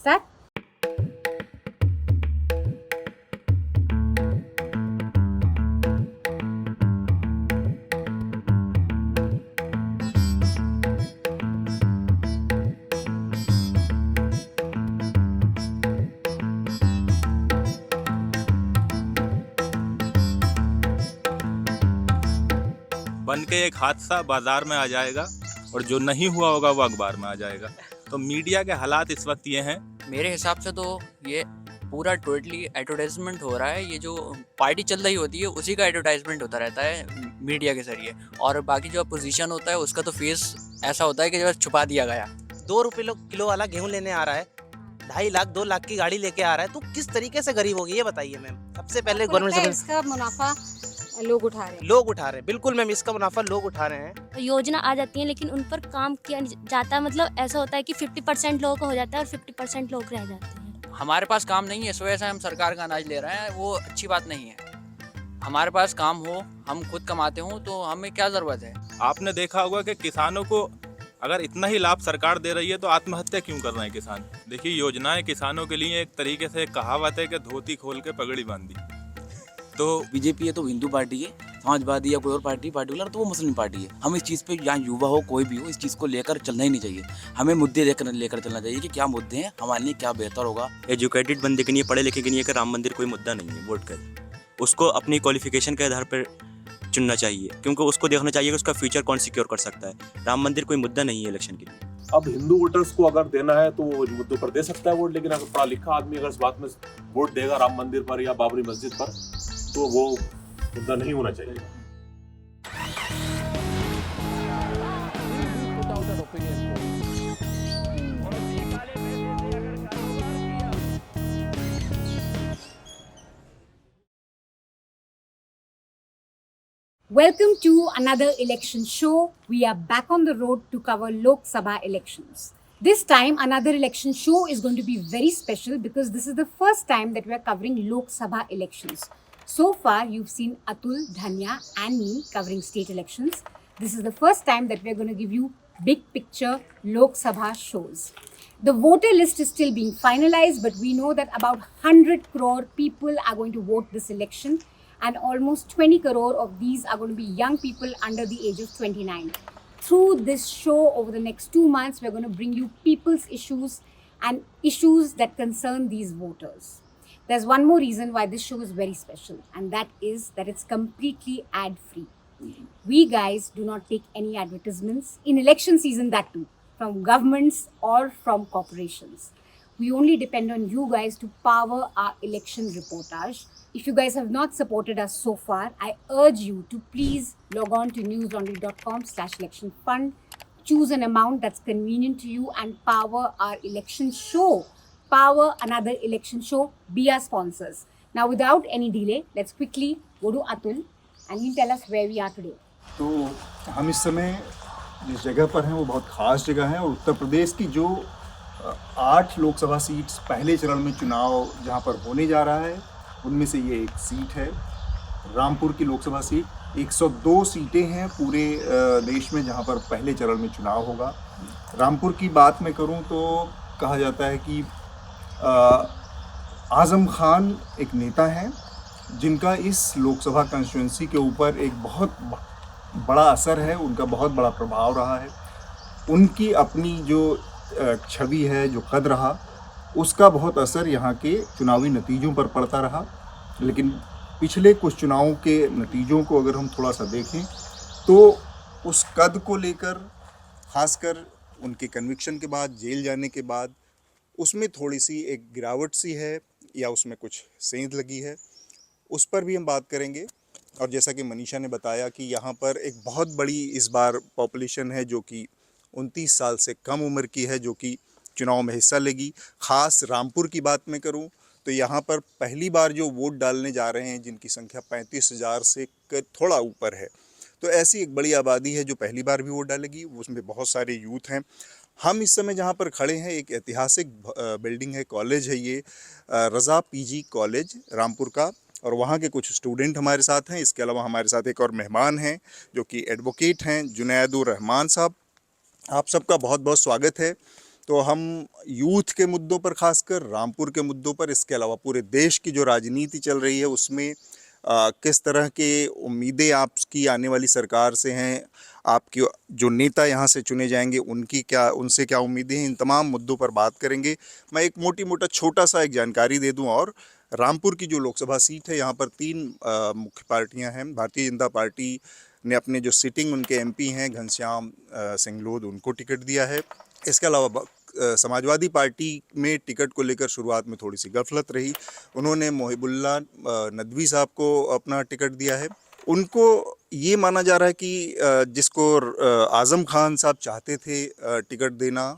start. बन के एक हादसा बाजार में आ जाएगा और जो नहीं हुआ होगा वो अखबार में आ जाएगा। तो मीडिया के हालात इस वक्त ये हैं। मेरे हिसाब से तो ये पूरा टोटली एडवर्टाइजमेंट हो रहा है। ये जो पार्टी चल रही होती है उसी का एडवर्टाइजमेंट होता रहता है मीडिया के जरिए, और बाकी जो अपोजिशन होता है उसका तो फेस ऐसा होता है कि जो छुपा दिया गया। 2 रुपए किलो वाला गेहूं लेने आ रहा है, 2.5 लाख 2 लाख की गाड़ी लेके आ रहा है, तो किस तरीके से गरीब होगी ये बताइए मैम। सबसे पहले गवर्नमेंट इसका मुनाफा लोग उठा रहे हैं। लोग उठा रहे हैं, बिल्कुल मैम, इसका मुनाफा लोग उठा रहे हैं। योजना आ जाती है लेकिन उन पर काम किया नहीं जाता। मतलब ऐसा होता है कि 50% लोगों को हो जाता है और 50% लोग रह जाते हैं। हमारे पास काम नहीं है, इस वजह से हम सरकार का अनाज ले रहे हैं, वो अच्छी बात नहीं है। हमारे पास काम हो, हम खुद कमाते हो, तो हमें क्या ज़रूरत है। आपने देखा होगा कि किसानों को अगर इतना ही लाभ सरकार दे रही है तो आत्महत्या क्यों कर रहे हैं किसान। देखिए, योजनाएं किसानों के लिए एक तरीके से कहावत है कि धोती खोल के पगड़ी बांधी। तो बीजेपी है तो हिंदू पार्टी है, समाजवादी या कोई और पार्टिकुलर तो वो मुस्लिम पार्टी है। हम इस चीज़ पे, यहाँ युवा हो कोई भी हो, इस चीज़ को लेकर चलना ही नहीं चाहिए। हमें मुद्दे लेकर चलना चाहिए कि क्या मुद्दे हैं, हमारे लिए क्या बेहतर होगा। एजुकेटेड बंदे के लिए, पढ़े लिखे के लिए कि राम मंदिर कोई मुद्दा नहीं है वोट कर, उसको अपनी क्वालिफिकेशन के आधार पर चुनना चाहिए, क्योंकि उसको देखना चाहिए कि उसका फ्यूचर कौन सिक्योर कर सकता है। राम मंदिर कोई मुद्दा नहीं है इलेक्शन के लिए। अब हिंदू वोटर्स को अगर देना है तो वो मुद्दों पर दे सकता है वोट, लेकिन अगर पढ़ा लिखा आदमी अगर इस बात में वोट देगा राम मंदिर पर या बाबरी मस्जिद पर, तो वो मुद्दा नहीं होना चाहिए। Welcome to another election show. We are back on the road to cover Lok Sabha elections. This time, another election show is going to be very special because this is the first time that we are covering Lok Sabha elections. So far, you've seen Atul, Dhanya and me covering state elections. This is the first time that we are going to give you big picture Lok Sabha shows. The voter list is still being finalized, but we know that about 100 crore people are going to vote this election. And almost 20 crore of these are going to be young people under the age of 29. Through this show over the next 2 months, we're going to bring you people's issues and issues that concern these voters. There's one more reason why this show is very special, and that is that it's completely ad-free. We guys do not take any advertisements in election season, that too, from governments or from corporations. We only depend on you guys to power our election reportage. If you guys have not supported us so far, I urge you to please log on to newslaundry.com/election fund, choose an amount that's convenient to you and power our election show. Power another election show, be our sponsors. Now without any delay, let's quickly go to Atul and he'll tell us where we are today. तो हम इस समय जिस जगह पर हैं वो बहुत ख़ास जगह है, और उत्तर प्रदेश की जो 8 लोकसभा सीट्स पहले चरण में चुनाव जहां पर होने जा रहा है, उनमें से ये एक सीट है रामपुर की लोकसभा सीट। 102 सीटें हैं पूरे देश में जहां पर पहले चरण में चुनाव होगा। रामपुर की बात मैं करूं तो कहा जाता है कि आज़म खान एक नेता हैं जिनका इस लोकसभा कॉन्स्टिट्यूंसी के ऊपर एक बहुत बड़ा असर है, उनका बहुत बड़ा प्रभाव रहा है। उनकी अपनी जो छवि है, जो कद रहा, उसका बहुत असर यहाँ के चुनावी नतीजों पर पड़ता रहा। लेकिन पिछले कुछ चुनावों के नतीजों को अगर हम थोड़ा सा देखें तो उस कद को लेकर, खासकर उनके कन्विक्शन के बाद, जेल जाने के बाद, उसमें थोड़ी सी एक गिरावट सी है या उसमें कुछ सेंध लगी है, उस पर भी हम बात करेंगे। और जैसा कि मनीषा ने बताया कि यहाँ पर एक बहुत बड़ी इस बार पॉपुलेशन है जो कि 29 साल से कम उम्र की है, जो कि चुनाव में हिस्सा लेगी। ख़ास रामपुर की बात मैं करूं तो यहाँ पर पहली बार जो वोट डालने जा रहे हैं, जिनकी संख्या 35,000 से थोड़ा ऊपर है, तो ऐसी एक बड़ी आबादी है जो पहली बार भी वोट डालेगी। उसमें बहुत सारे यूथ हैं। हम इस समय जहाँ पर खड़े हैं, एक ऐतिहासिक बिल्डिंग है, कॉलेज है ये, रज़ा पीजी कॉलेज रामपुर का, और वहाँ के कुछ स्टूडेंट हमारे साथ हैं। इसके अलावा हमारे साथ एक और मेहमान हैं जो कि एडवोकेट हैं, जुनैदुर रहमान साहब। आप सबका बहुत बहुत स्वागत है। तो हम यूथ के मुद्दों पर, खासकर रामपुर के मुद्दों पर, इसके अलावा पूरे देश की जो राजनीति चल रही है उसमें किस तरह के उम्मीदें आपकी आने वाली सरकार से हैं, आपके जो नेता यहाँ से चुने जाएंगे उनसे क्या उम्मीदें हैं, इन तमाम मुद्दों पर बात करेंगे। मैं एक मोटा छोटा सा एक जानकारी दे दूं, और रामपुर की जो लोकसभा सीट है यहाँ पर 3 मुख्य पार्टियाँ हैं। भारतीय जनता पार्टी ने अपने जो सिटिंग उनके एमपी हैं घनश्याम सिंह लोध, उनको टिकट दिया है। इसके अलावा समाजवादी पार्टी में टिकट को लेकर शुरुआत में थोड़ी सी गफलत रही, उन्होंने मोहिबुल्लाह नदवी साहब को अपना टिकट दिया है। उनको ये माना जा रहा है कि जिसको आज़म खान साहब चाहते थे टिकट देना,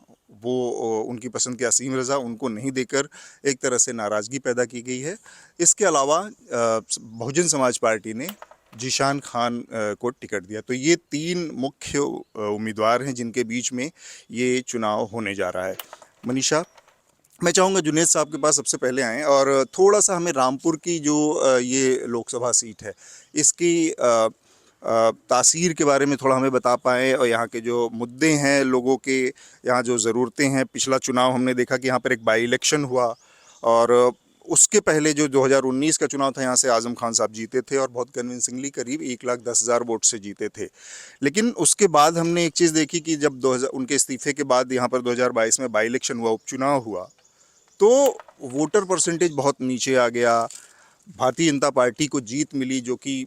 वो उनकी पसंद के असीम रज़ा, उनको नहीं देकर एक तरह से नाराज़गी पैदा की गई है। इसके अलावा बहुजन समाज पार्टी ने जीशान खान को टिकट दिया। तो ये 3 मुख्य उम्मीदवार हैं जिनके बीच में ये चुनाव होने जा रहा है। मनीषा, मैं चाहूँगा जुनैद साहब के पास सबसे पहले आएँ और थोड़ा सा हमें रामपुर की जो ये लोकसभा सीट है इसकी तासीर के बारे में थोड़ा हमें बता पाएँ, और यहाँ के जो मुद्दे हैं लोगों के, यहाँ जो ज़रूरतें हैं। पिछला चुनाव हमने देखा कि यहाँ पर एक बाई इलेक्शन हुआ, और उसके पहले जो 2019 का चुनाव था यहाँ से आज़म खान साहब जीते थे और बहुत कन्विंसिंगली, करीब 1,10,000 वोट से जीते थे। लेकिन उसके बाद हमने एक चीज़ देखी कि जब उनके इस्तीफे के बाद यहाँ पर 2022 में बाई इलेक्शन हुआ, उपचुनाव हुआ, तो वोटर परसेंटेज बहुत नीचे आ गया। भारतीय जनता पार्टी को जीत मिली, जो कि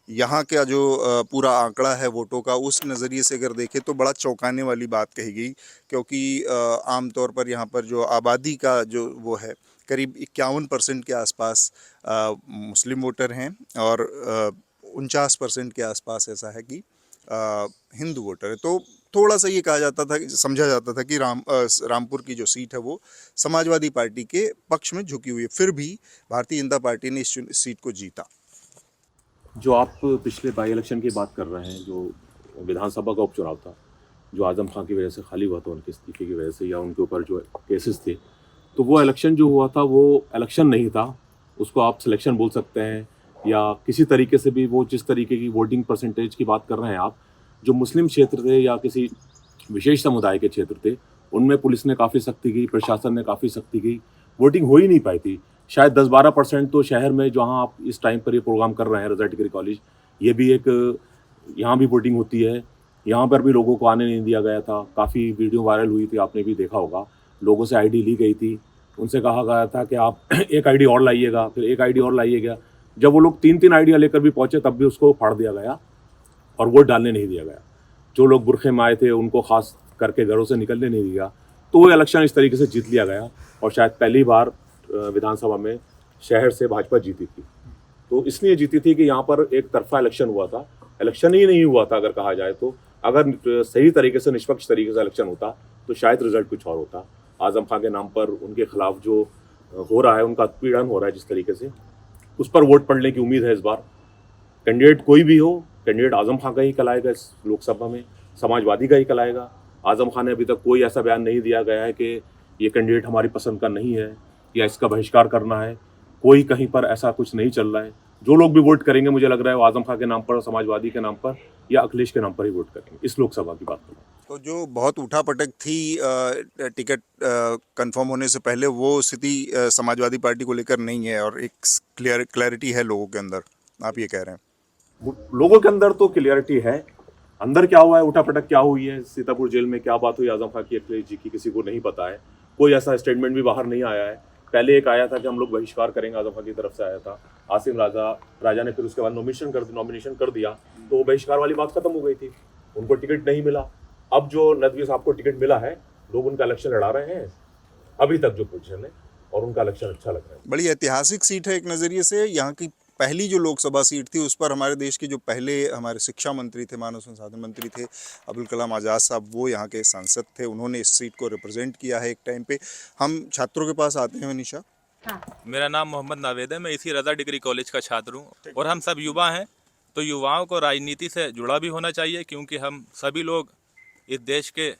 यहाँ का जो पूरा आंकड़ा है वोटों का, उस नज़रिए से अगर देखें तो बड़ा चौंकाने वाली बात कही गई, क्योंकि आमतौर पर यहाँ पर जो आबादी का जो वो है, करीब 51% के आसपास मुस्लिम वोटर हैं, और 49% के आसपास ऐसा है कि हिंदू वोटर है। तो थोड़ा सा ये कहा जाता था, समझा जाता था कि रामपुर की जो सीट है वो समाजवादी पार्टी के पक्ष में झुकी हुई है। फिर भी भारतीय जनता पार्टी ने इस सीट को जीता। जो आप पिछले बाई इलेक्शन की बात कर रहे हैं, जो विधानसभा का उपचुनाव था, जो आज़म खान की वजह से खाली हुआ था, उनके इस्तीफे की वजह से, या उनके ऊपर जो केसेस थे, तो वो इलेक्शन जो हुआ था वो इलेक्शन नहीं था, उसको आप सिलेक्शन बोल सकते हैं, या किसी तरीके से भी। वो जिस तरीके की वोटिंग परसेंटेज की बात कर रहे हैं आप, जो मुस्लिम क्षेत्र थे या किसी विशेष समुदाय के क्षेत्र थे, उनमें पुलिस ने काफ़ी सख्ती की, प्रशासन ने काफ़ी सख्ती की, वोटिंग हो ही नहीं पाई थी। शायद 10-12% तो शहर में, जहाँ आप इस टाइम पर ये प्रोग्राम कर रहे हैं, रज़ा डिग्री कॉलेज, ये भी एक, यहाँ भी वोटिंग होती है, यहाँ पर भी लोगों को आने नहीं दिया गया था। काफ़ी वीडियो वायरल हुई थी, आपने भी देखा होगा, लोगों से आईडी ली गई थी, उनसे कहा गया था कि आप एक आईडी और लाइएगा, फिर एक आईडी और लाइएगा। जब वो लोग 3-3 आईडिया लेकर भी पहुँचे, तब भी उसको फाड़ दिया गया और वोट डालने नहीं दिया गया। जो लोग बुरखे में आए थे उनको खास करके घरों से निकलने नहीं दिया। तो वो इलेक्शन इस तरीके से जीत लिया गया, और शायद पहली बार विधानसभा में शहर से भाजपा जीती थी। तो इसलिए जीती थी कि यहाँ पर एक तरफा इलेक्शन हुआ था, इलेक्शन ही नहीं हुआ था अगर कहा जाए तो। अगर सही तरीके से, निष्पक्ष तरीके से इलेक्शन होता तो शायद रिजल्ट कुछ और होता। आज़म खान के नाम पर उनके खिलाफ जो हो रहा है, उनका उत्पीड़न हो रहा है जिस तरीके से, उस पर वोट पड़ने की उम्मीद है इस बार। कैंडिडेट कोई भी हो, कैंडिडेट आज़म खान का ही कहलाएगा इस लोकसभा में, समाजवादी का ही कहलाएगा। आज़म खान ने अभी तक कोई ऐसा बयान नहीं दिया गया है कि ये कैंडिडेट हमारी पसंद का नहीं है या इसका बहिष्कार करना है। कोई कहीं पर ऐसा कुछ नहीं चल रहा है। जो लोग भी वोट करेंगे, मुझे लग रहा है वो आज़म खान के नाम पर, समाजवादी के नाम पर या अखिलेश के नाम पर ही वोट करेंगे, इस लोकसभा की बात करूँ तो। जो बहुत उठापटक थी टिकट कंफर्म होने से पहले, वो स्थिति समाजवादी पार्टी को लेकर नहीं है, और एक क्लैरिटी है लोगों के अंदर, आप ये कह रहे हैं। लोगों के अंदर तो क्लियरिटी है। अंदर क्या हुआ है, उठापटक क्या हुई है, सीतापुर जेल में क्या बात हुई आज़म खान की, अखिलेश जी की, किसी को नहीं पता है। कोई ऐसा स्टेटमेंट भी बाहर नहीं आया है। पहले एक आया था कि हम लोग बहिष्कार करेंगे, आज़म खान की तरफ से आया था। आसिम राजा ने फिर उसके बाद नॉमिनेशन कर दिया, तो वो बहिष्कार वाली बात खत्म हो गई थी, उनको टिकट नहीं मिला। अब जो नदवी साहब को टिकट मिला है, लोग उनका इलेक्शन लड़ा रहे हैं अभी तक जो पोजीशन है, और उनका इलेक्शन अच्छा लग रहा है। बड़ी ऐतिहासिक सीट है एक नज़रिए से। यहाँ की पहली जो लोकसभा सीट थी, उस पर हमारे देश के जो पहले हमारे शिक्षा मंत्री थे, मानव संसाधन मंत्री थे, अब्दुल कलाम आज़ाद साहब, वो यहाँ के सांसद थे। उन्होंने इस सीट को रिप्रेजेंट किया है एक टाइम पे। हम छात्रों के पास आते हैं। मनीषा, मेरा नाम मोहम्मद नावेद है, मैं इसी रज़ा डिग्री कॉलेज का छात्र हूँ, और हम सब युवा हैं। तो युवाओं को राजनीति से जुड़ा भी होना चाहिए, क्योंकि हम सभी लोग इस देश के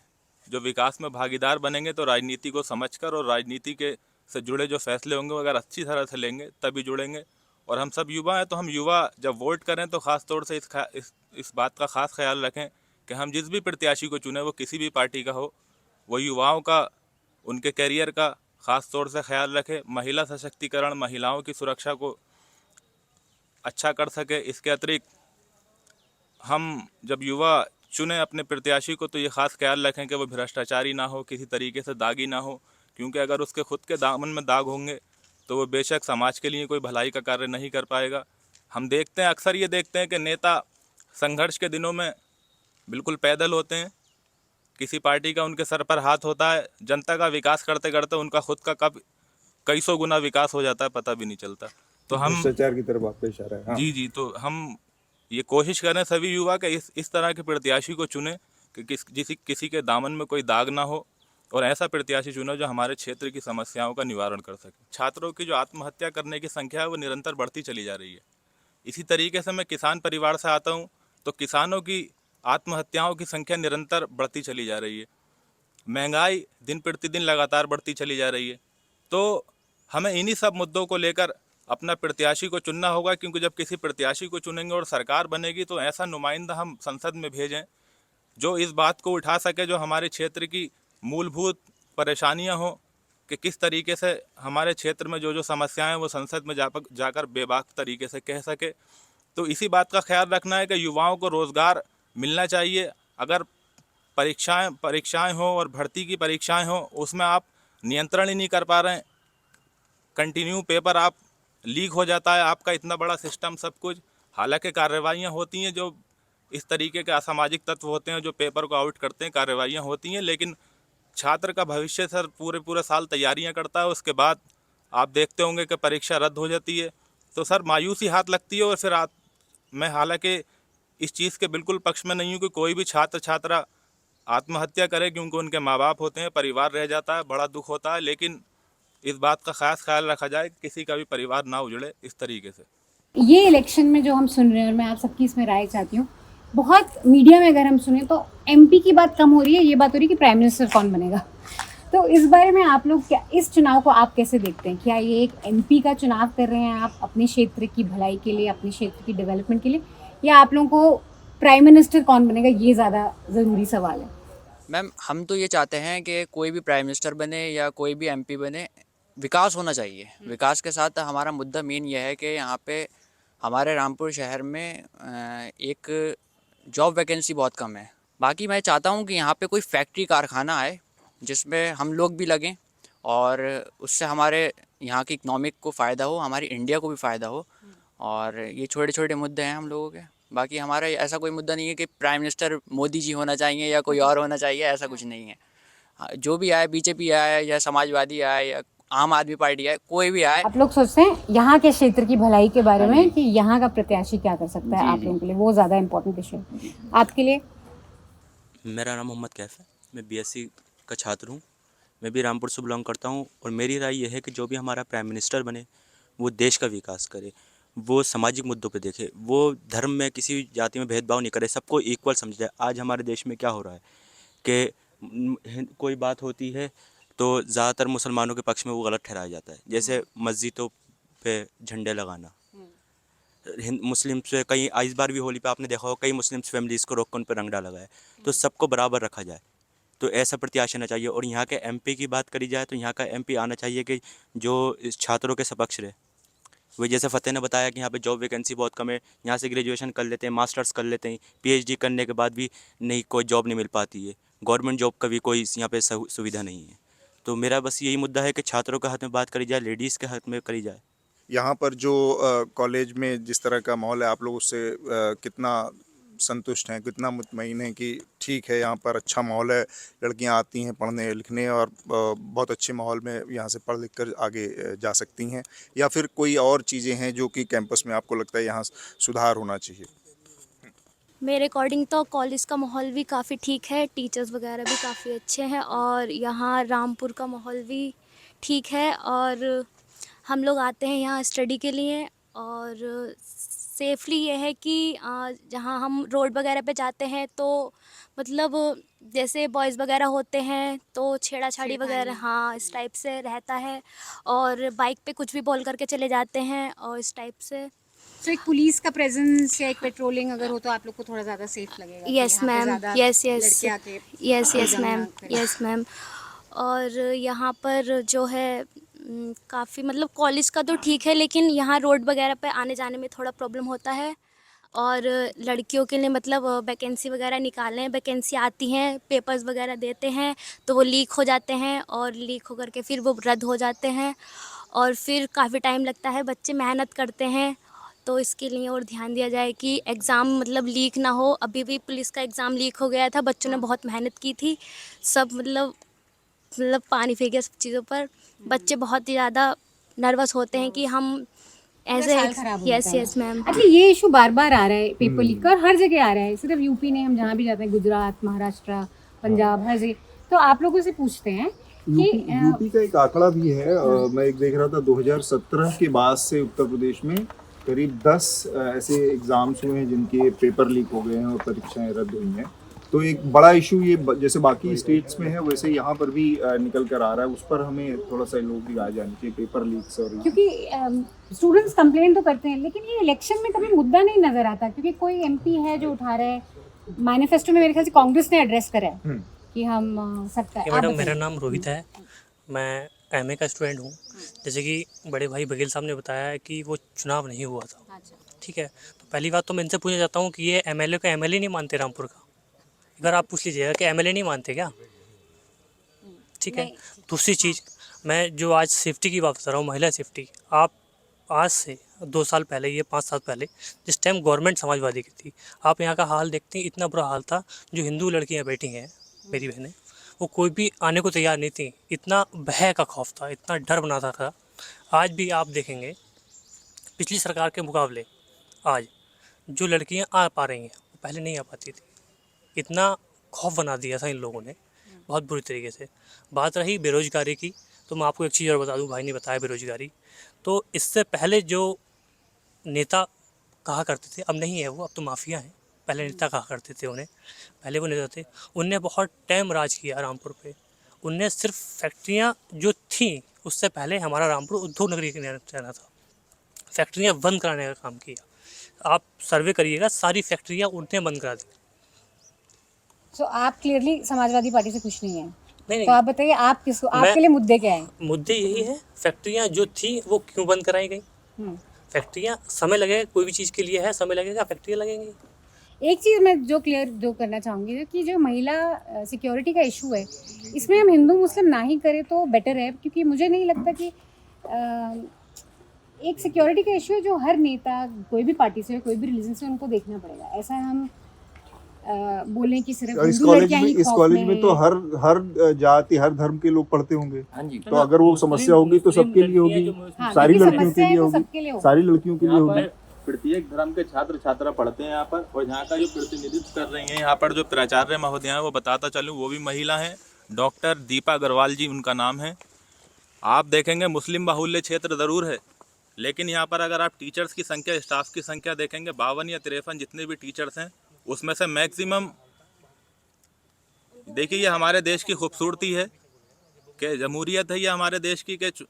जो विकास में भागीदार बनेंगे तो राजनीति को समझकर और राजनीति के से जुड़े जो फैसले होंगे वो अगर अच्छी तरह से लेंगे तभी जुड़ेंगे। और हम सब युवा हैं, तो हम युवा जब वोट करें तो ख़ास तौर से इस बात का ख़ास ख्याल रखें कि हम जिस भी प्रत्याशी को चुने, वो किसी भी पार्टी का हो, वो युवाओं का उनके करियर का ख़ास तौर से ख्याल रखे, महिला सशक्तिकरण, महिलाओं की सुरक्षा को अच्छा कर सके। इसके अतिरिक्त हम जब युवा चुने अपने प्रत्याशी को तो ये ख़ास ख्याल रखें कि वो भ्रष्टाचारी ना हो, किसी तरीके से दागी ना हो, क्योंकि अगर उसके खुद के दामन में दाग होंगे तो वो बेशक समाज के लिए कोई भलाई का कार्य नहीं कर पाएगा। हम देखते हैं, अक्सर ये देखते हैं कि नेता संघर्ष के दिनों में बिल्कुल पैदल होते हैं, किसी पार्टी का उनके सर पर हाथ होता है, जनता का विकास करते करते उनका खुद का कब कई सौ गुना विकास हो जाता है, पता भी नहीं चलता। तो हम भ्रष्टाचार की तरफ आपका इशारा है। हाँ। जी, तो हम ये कोशिश करें सभी युवा के इस तरह के प्रत्याशी को चुने कि किसी के दामन में कोई दाग ना हो, और ऐसा प्रत्याशी चुनो जो हमारे क्षेत्र की समस्याओं का निवारण कर सके। छात्रों की जो आत्महत्या करने की संख्या है वो निरंतर बढ़ती चली जा रही है। इसी तरीके से मैं किसान परिवार से आता हूँ, तो किसानों की आत्महत्याओं की संख्या निरंतर बढ़ती चली जा रही है। महंगाई दिन प्रतिदिन लगातार बढ़ती चली जा रही है। तो हमें इन्हीं सब मुद्दों को लेकर अपना प्रत्याशी को चुनना होगा, क्योंकि जब किसी प्रत्याशी को चुनेंगे और सरकार बनेगी तो ऐसा नुमाइंदा हम संसद में भेजें जो इस बात को उठा सके, जो हमारे क्षेत्र की मूलभूत परेशानियां हो, कि किस तरीके से हमारे क्षेत्र में जो समस्याएं वो संसद में जाकर बेबाक तरीके से कह सके। तो इसी बात का ख्याल रखना है कि युवाओं को रोज़गार मिलना चाहिए। अगर परीक्षाएं हो और भर्ती की परीक्षाएं हो, उसमें आप नियंत्रण ही नहीं कर पा रहे हैं, कंटिन्यू पेपर आप लीक हो जाता है, आपका इतना बड़ा सिस्टम सब कुछ, हालांकि कार्रवाइयाँ होती हैं, जो इस तरीके के असामाजिक तत्व होते हैं जो पेपर को आउट करते हैं, कार्रवाइयाँ होती हैं, लेकिन छात्र का भविष्य सर पूरे साल तैयारियां करता है, उसके बाद आप देखते होंगे कि परीक्षा रद्द हो जाती है, तो सर मायूसी हाथ लगती है। और फिर मैं हालांकि इस चीज़ के बिल्कुल पक्ष में नहीं हूँ कि कोई भी छात्र छात्रा आत्महत्या करे, क्योंकि उनके माँ बाप होते हैं, परिवार रह जाता है, बड़ा दुख होता है, लेकिन इस बात का खास ख्याल रखा जाए कि किसी का भी परिवार ना उजड़े इस तरीके से। ये इलेक्शन में जो हम सुन रहे हैं, और मैं आप सबकी इसमें राय चाहती हूँ, बहुत मीडिया में अगर हम सुने तो एमपी की बात कम हो रही है, ये बात हो रही है कि प्राइम मिनिस्टर कौन बनेगा। तो इस बारे में आप लोग क्या, इस चुनाव को आप कैसे देखते हैं? क्या ये एक एमपी का चुनाव कर रहे हैं आप अपने क्षेत्र की भलाई के लिए, अपने क्षेत्र की डेवलपमेंट के लिए, या आप लोगों को प्राइम मिनिस्टर कौन बनेगा ये ज़्यादा ज़रूरी सवाल है? मैम, हम तो ये चाहते हैं कि कोई भी प्राइम मिनिस्टर बने या कोई भी एमपी बने, विकास होना चाहिए। विकास के साथ हमारा मुद्दा मेन ये है कि यहाँ पे हमारे रामपुर शहर में एक जॉब वैकेंसी बहुत कम है। बाकी मैं चाहता हूँ कि यहाँ पे कोई फैक्ट्री कारखाना आए जिसमें हम लोग भी लगें और उससे हमारे यहाँ की इकनॉमिक को फ़ायदा हो, हमारी इंडिया को भी फ़ायदा हो। और ये छोटे छोटे मुद्दे हैं हम लोगों के। बाकी हमारा ऐसा कोई मुद्दा नहीं है कि प्राइम मिनिस्टर मोदी जी होना चाहिए या कोई और होना चाहिए, ऐसा कुछ नहीं है। जो भी आए, बीजेपी आए या समाजवादी आए या आम आदमी पार्टी आए, कोई भी आए। आप लोग सोचते हैं यहाँ के क्षेत्र की भलाई के बारे में कि यहाँ का प्रत्याशी क्या कर सकता है आप लोगों के लिए, वो ज़्यादा इम्पोर्टेंट इशू है आपके लिए? मेरा नाम मोहम्मद कैफ है, मैं बीएससी का छात्र हूँ। मैं भी रामपुर से बिलोंग करता हूँ और मेरी राय यह है कि जो भी हमारा प्राइम मिनिस्टर बने वो देश का विकास करे, वो सामाजिक मुद्दों पे देखे, वो धर्म में किसी जाति में भेदभाव नहीं करे, सबको इक्वल समझे। आज हमारे देश में क्या हो रहा है कि कोई बात होती है तो ज़्यादातर मुसलमानों के पक्ष में वो गलत ठहराया जाता है, जैसे मस्जिदों पे झंडे लगाना। मुस्लिम से कई, इस बार भी होली पे आपने देखा हो कई मुस्लिम फैमिलीज़ को रोक कर उन पर रंग डाला गया है। तो सबको बराबर रखा जाए, तो ऐसा प्रत्याशी आना चाहिए। और यहाँ के एमपी की बात करी जाए तो यहाँ का एमपी आना चाहिए कि जो इस छात्रों के सपक्ष रहे। वही जैसे फ़तेह ने बताया कि यहाँ पे जॉब वैकेंसी बहुत कम है, यहाँ से ग्रेजुएशन कर लेते हैं, मास्टर्स कर लेते हैं, पीएचडी करने के बाद भी नहीं, कोई जॉब नहीं मिल पाती है, गवर्नमेंट जॉब का भी कोई यहाँ पे सुविधा नहीं है। तो मेरा बस यही मुद्दा है कि छात्रों के हाथ में बात करी जाए, लेडीज़ के हाथ में करी जाए। यहाँ पर जो कॉलेज में जिस तरह का माहौल है, आप लोग उससे कितना संतुष्ट हैं, कितना मुतमईन हैं कि ठीक है यहाँ पर अच्छा माहौल है, लड़कियाँ आती हैं पढ़ने लिखने और बहुत अच्छे माहौल में यहाँ से पढ़ लिख कर आगे जा सकती हैं, या फिर कोई और चीज़ें हैं जो कि कैंपस में आपको लगता है यहाँ सुधार होना चाहिए? मेरे अकॉर्डिंग तो कॉलेज का माहौल भी काफ़ी ठीक है, टीचर्स वगैरह भी काफ़ी अच्छे हैं और यहाँ रामपुर का माहौल भी ठीक है। और हम लोग आते हैं यहाँ स्टडी के लिए और सेफली ये है कि जहाँ हम रोड वगैरह पे जाते हैं तो मतलब जैसे बॉयज़ वगैरह होते हैं तो छेड़ाछाड़ी वगैरह, हाँ, इस टाइप से रहता है। और बाइक पे कुछ भी बोल करके चले जाते हैं और इस टाइप से। तो एक पुलिस का प्रेजेंस या एक पेट्रोलिंग अगर हो तो आप लोग को थोड़ा ज़्यादा सेफ लगेगा? Yes ma'am, yes ma'am, yes ma'am. और यहाँ पर जो है काफ़ी मतलब कॉलेज का तो ठीक है, लेकिन यहाँ रोड वगैरह पे आने जाने में थोड़ा प्रॉब्लम होता है। और लड़कियों के लिए मतलब वैकेंसी वगैरह निकालें, वैकेंसी आती हैं, पेपर्स वगैरह देते हैं तो वो लीक हो जाते हैं, और लीक हो करके फिर वो रद्द हो जाते हैं, और फिर काफ़ी टाइम लगता है, बच्चे मेहनत करते हैं। तो इसके लिए और ध्यान दिया जाए कि एग्ज़ाम मतलब लीक ना हो। अभी भी पुलिस का एग्ज़ाम लीक हो गया था, बच्चों ने बहुत मेहनत की थी, सब मतलब पानी फेंक गया सब चीज़ों पर। बच्चे बहुत ही ज़्यादा नर्वस होते हैं कि हम ऐसे साल खराब हो यस जाता है। Yes ma'am. अच्छा, ये इशू बार बार आ रहा है पेपर लीक का, और हर जगह आ रहा है, सिर्फ यूपी नहीं, हम जहाँ भी जाते हैं, गुजरात, महाराष्ट्र, पंजाब, हर जगह। तो आप लोगों से पूछते हैं कि यूपी का एक आंकड़ा भी है, मैं एक देख रहा था 2017 के बाद से उत्तर प्रदेश में करीब 10 ऐसे एग्जाम्स हुए हैं जिनके पेपर लीक हो गए हैं और परीक्षाएं रद्द हुई हैं। तो एक बड़ा इशू ये जैसे बाकी स्टेट्स में है वैसे यहाँ पर भी निकल कर आ रहा है, उस पर हमें थोड़ा सा लोग भी आ जाने चाहिए, पेपर लीक्स और क्योंकि स्टूडेंट्स कंप्लेन तो करते हैं, लेकिन ये इलेक्शन में कभी मुद्दा नहीं नजर आता, क्योंकि कोई एमपी है जो उठा रहा है। मैनिफेस्टो में मेरे ख्याल से कांग्रेस ने एड्रेस करा है कि हम सकता है। मैडम, मेरा नाम रोहित है, मैं एमए का स्टूडेंट हूँ। जैसे कि बड़े भाई बघेल साहब ने बताया है कि वो चुनाव नहीं हुआ था, ठीक है। तो पहली बात तो मैं इनसे पूछना चाहता हूँ कि ये एमएलए को एमएलए नहीं मानते रामपुर का? अगर आप पूछ लीजिएगा कि एमएलए नहीं मानते क्या, ठीक है। दूसरी चीज़, मैं जो आज सेफ्टी की बात कर रहा हूँ, महिला सेफ्टी, आप आज से 2 साल पहले, ये 5 साल पहले, जिस टाइम गवर्नमेंट समाजवादी की थी, आप यहाँ का हाल देखते हैं, इतना बुरा हाल था। जो हिंदू लड़कियाँ बैठी हैं, मेरी बहनें, वो कोई भी आने को तैयार नहीं थी, इतना भय का खौफ था, इतना डर बनाता था। आज भी आप देखेंगे पिछली सरकार के मुकाबले आज जो लड़कियां आ पा रही हैं वो पहले नहीं आ पाती थी। इतना खौफ बना दिया था इन लोगों ने, बहुत बुरी तरीके से। बात रही बेरोज़गारी की, तो मैं आपको एक चीज़ और बता दूं, भाई ने बताया बेरोज़गारी, तो इससे पहले जो नेता कहा करते थे, अब नहीं है वो, अब तो माफिया हैं। पहले नेता कहा करते थे उन्हें, पहले वो नेता थे, उनने बहुत टाइम राज किया रामपुर पे। उनने सिर्फ फैक्ट्रियाँ जो थी, उससे पहले हमारा रामपुर उद्योग नगरी रहना था, फैक्ट्रियाँ बंद कराने का काम किया। आप सर्वे करिएगा, सारी फैक्ट्रियाँ उनने बंद करा दी। सो आप क्लियरली समाजवादी पार्टी से खुश नहीं है? नहीं, तो आप बताइए, आप किसको, आपके लिए मुद्दे क्या है? मुद्दे यही है, फैक्ट्रियाँ जो थी वो क्यों बंद कराई गई। फैक्ट्रियाँ, समय लगेगा, कोई भी चीज़ के लिए है, समय लगेगा, फैक्ट्रियाँ लगेंगी। एक चीज़ मैं जो करना चाहूँगी कि जो महिला सिक्योरिटी का इशू है, इसमें हम हिंदू मुस्लिम ना ही करें तो बेटर है, क्योंकि मुझे नहीं लगता कि एक सिक्योरिटी का इशू है जो हर नेता, कोई भी पार्टी से, कोई भी रिलीजन से, उनको देखना पड़ेगा। ऐसा हम बोलें कि सिर्फ इस हिंदू लड़कियां ही कॉलेज खौफ में तो हर जाति हर धर्म के लोग पढ़ते होंगे। हाँ जी। तो अगर वो समस्या होगी तो सबके लिए होगी, हाँ, सारी क्योंकि लड़कियों समस्या के लिए है तो होगी, सबके लिए होगी। सारी लड़कियों के लिए यहाँ होगी। पर प्रत्येक धर्म के छात्र छात्रा पढ़ते हैं यहाँ पर, और यहाँ का जो प्रतिनिधित्व कर रही हैं यहाँ पर जो प्राचार्य महोदय हैं, वो बताता चलूँ, वो भी महिला हैं। डॉक्टर दीपा अग्रवाल जी उनका नाम है। आप देखेंगे मुस्लिम बाहुल्य क्षेत्र ज़रूर है, लेकिन यहाँ पर अगर आप टीचर्स की संख्या, स्टाफ की संख्या देखेंगे, 52 या 53 जितने भी टीचर्स हैं, उसमें से मैक्सिमम, देखिए ये हमारे देश की खूबसूरती है कि जमहूरियत है ये हमारे देश की, कि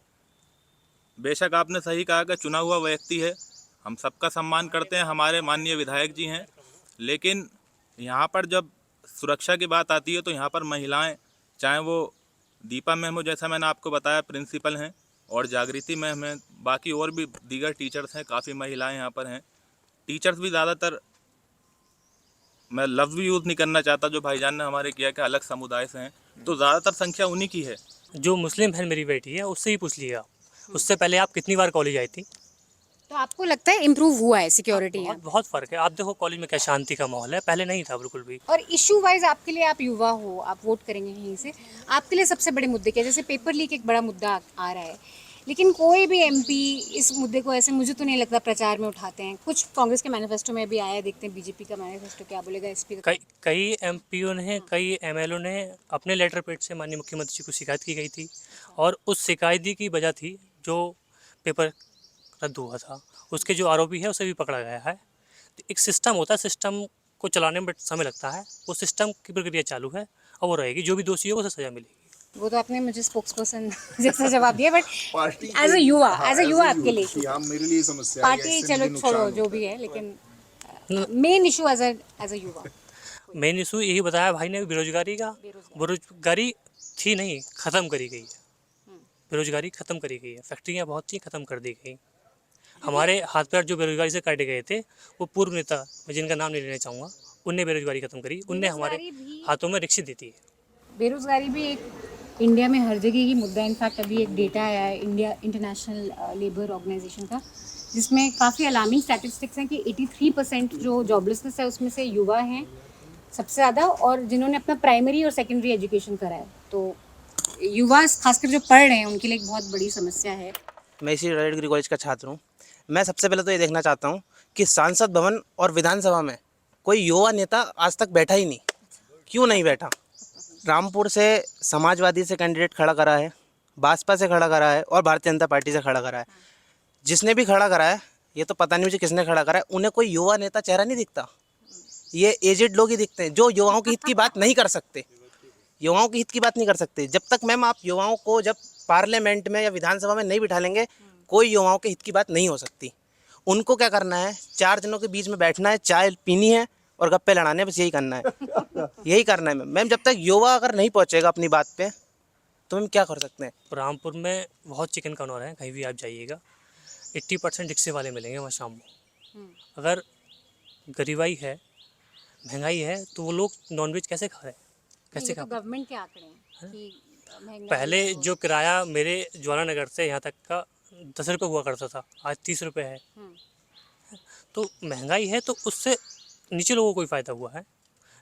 बेशक आपने सही कहा कि चुना हुआ व्यक्ति है, हम सबका सम्मान करते हैं, हमारे माननीय विधायक जी हैं, लेकिन यहाँ पर जब सुरक्षा की बात आती है तो यहाँ पर महिलाएं, चाहे वो दीपा मैम हो, जैसा मैंने आपको बताया, प्रिंसिपल हैं, और जागृति मैम हैं, बाकी और भी दीगर टीचर्स हैं, काफ़ी महिलाएं यहाँ पर हैं। टीचर्स भी ज़्यादातर, मैं लफ्ज़ भी यूज़ नहीं करना चाहता जो भाईजान ने हमारे किया कि अलग समुदाय से हैं, तो ज़्यादातर संख्या उन्हीं की है। जो मुस्लिम है मेरी बेटी है, उससे ही पूछ लीजिएगा, उससे पहले आप कितनी बार कॉलेज आई थी। तो आपको लगता है इम्प्रूव हुआ है सिक्योरिटी? बहुत फ़र्क है। आप देखो कॉलेज में क्या शांति का माहौल है, पहले नहीं था बिल्कुल भी। और इशू वाइज आपके लिए, आप युवा हो, आप वोट करेंगे यहीं से, आपके लिए सबसे बड़े मुद्दे क्या? जैसे पेपर लीक एक बड़ा मुद्दा आ रहा है, लेकिन कोई भी एमपी इस मुद्दे को ऐसे, मुझे तो नहीं लगता, प्रचार में उठाते हैं। कुछ कांग्रेस के मैनिफेस्टो में भी आया, देखते हैं बीजेपी का मैनिफेस्टो क्या बोलेगा, एसपी का। कई एमपीओ ने, कई एमएलओ ने अपने लेटर पेड से माननीय मुख्यमंत्री जी को शिकायत की गई थी, और उस शिकायत की वजह थी जो पेपर रद्द हुआ था, उसके जो आरोपी है उसे भी पकड़ा गया है। तो एक सिस्टम होता है, सिस्टम को चलाने में समय लगता है, वो सिस्टम की प्रक्रिया चालू है और वो रहेगी। जो भी दोषी होगा उसे सज़ा मिलेगी। वो तो आपने मुझे स्पोक्स पर्सन जैसा जवाब दिया, बट एज अ युवा आपके लिए मेरे लिए समस्या पार्टी, चलो छोड़ो जो भी है, लेकिन मेन इशू एज अ युवा, मेन इशू यही बताया भाई ने, बेरोजगारी का। बेरोजगारी थी नहीं, ख़त्म करी गई है। बेरोजगारी ख़त्म करी गई है, फैक्ट्रियाँ बहुत थी, ख़त्म कर दी गई। हमारे हाथ पैर जो बेरोजगारी से काटे गए थे, वो पूर्व नेता, मैं जिनका नाम नहीं लेना चाहूँगा, उनने बेरोजगारी ख़त्म करी, उनने हमारे हाथों में रिक्शे दी थी। बेरोजगारी भी एक इंडिया में हर जगह ही मुद्दा है। इनफैक्ट अभी एक डेटा आया है इंडिया इंटरनेशनल लेबर ऑर्गेनाइजेशन का, जिसमें काफ़ी अलार्मिंग स्टैटिस्टिक्स हैं कि 83% जो जॉबलेसनेस है उसमें से युवा हैं सबसे ज़्यादा, और जिन्होंने अपना प्राइमरी और सेकेंडरी एजुकेशन करा है। तो युवा खासकर जो पढ़ रहे हैं उनके लिए एक बहुत बड़ी समस्या है। मैं इसी रॉयल डिग्री कॉलेज का छात्र हूँ। मैं सबसे पहले तो ये देखना चाहता हूँ कि सांसद भवन और विधानसभा में कोई युवा नेता आज तक बैठा ही नहीं। क्यों नहीं बैठा? रामपुर से समाजवादी से कैंडिडेट खड़ा करा है, भाजपा से खड़ा करा है और भारतीय जनता पार्टी से खड़ा करा है। जिसने भी खड़ा करा है, ये तो पता नहीं मुझे किसने खड़ा करा है, उन्हें कोई युवा नेता चेहरा नहीं दिखता। ये एजेड लोग ही दिखते हैं जो युवाओं के हित की बात नहीं कर सकते। युवाओं के हित की बात नहीं कर सकते। जब तक मैम आप युवाओं को जब पार्लियामेंट में या विधानसभा में नहीं बिठा लेंगे, कोई युवाओं के हित की बात नहीं हो सकती। उनको क्या करना है, 4 जनों के बीच में बैठना है, चाय पीनी है और गप्पे लड़ाने, बस यही करना है। यही करना है मैम। जब तक युवा अगर नहीं पहुंचेगा अपनी बात पे, तो हम क्या कर सकते हैं? रामपुर में बहुत चिकन कॉर्नर है, कहीं भी आप जाइएगा 80% रिक्शे वाले मिलेंगे वहाँ शाम को। अगर गरीबाई है, महंगाई है, तो वो लोग नॉनवेज कैसे खा रहे हैं, कैसे खा? गवर्नमेंट के आंकड़े हैं कि महंगाई पहले जो किराया मेरे ज्वालानगर से यहाँ तक का 10 रुपये हुआ करता था, आज 30 रुपये है। तो महंगाई है, तो उससे नीचे लोगों को भी फ़ायदा हुआ है,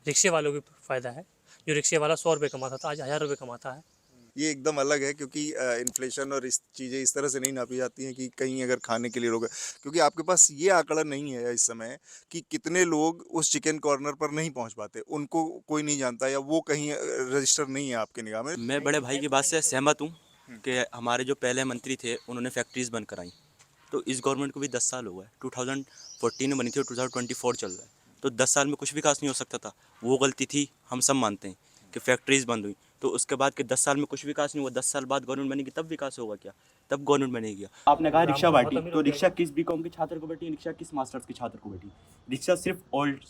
रिक्शे वालों को भी फ़ायदा है। जो रिक्शे वाला 100 रुपये कमाता था, आज 1000 रुपये कमाता है। ये एकदम अलग है, क्योंकि इन्फ्लेशन और इस चीज़ें इस तरह से नहीं नापी जाती हैं कि कहीं अगर खाने के लिए लोग, क्योंकि आपके पास ये आंकड़ा नहीं है इस समय कि कितने लोग उस चिकन कॉर्नर पर नहीं पहुंच पाते, उनको कोई नहीं जानता या वो कहीं रजिस्टर नहीं है आपके निगाह में। मैं बड़े भाई की बात से सहमत हूँ कि हमारे जो पहले मंत्री थे उन्होंने फैक्ट्रीज़ बंद कराई। तो इस गवर्नमेंट को भी 10 साल हुआ है, 2014 में बनी थी और 2024 चल रहा है। तो 10 साल में कुछ विकास नहीं हो सकता था, वो गलती थी, हम सब मानते हैं कि फैक्ट्रीज़ बंद हुई। तो उसके बाद के 10 साल में कुछ विकास नहीं हुआ, 10 साल बाद गवर्नमेंट बनेगी तब विकास होगा क्या? तब गवर्नमेंट बनेगी। आपने कहा रिक्शा बांटी, तो रिक्शा किस बीकॉम के छात्र को बैठी, रिक्शा किस मास्टर्स के छात्र को बैठी? रिक्शा सिर्फ ओल्ड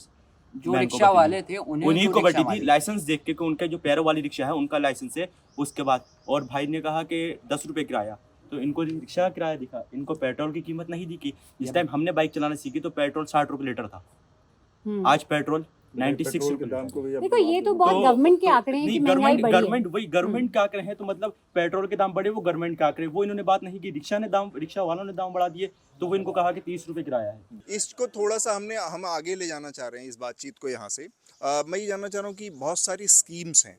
जो रिक्शा वाले थे उन्हीं को बैठी थी, लाइसेंस देख के कि उनके जो पैरों वाली रिक्शा है उनका लाइसेंस है। उसके बाद और भाई ने कहा कि 10 रुपये किराया, तो इनको रिक्शा का किराया दिखा, इनको पेट्रोल की कीमत नहीं दिखी। जिस टाइम हमने बाइक चलाना सीखी तो पेट्रोल 60 रुपये लीटर था, आज पेट्रोल 96 रुपये। देखो ये तो बहुत गवर्नमेंट के आंकड़े हैं कि महंगाई बढ़ी है। गवर्नमेंट के आंकड़े हैं, तो मतलब पेट्रोल के दाम बढ़े वो गवर्नमेंट के आंकड़े, वो इन्होंने बात नहीं की। रिक्शा वालों ने दाम बढ़ा दिए, तो वो इनको कहा कि 30 रुपये किराया है। इसको थोड़ा सा हम आगे ले जाना चाह रहे हैं इस बातचीत को यहाँ से। मैं ये जानना चाह रहा हूँ कि बहुत सारी स्कीम्स हैं,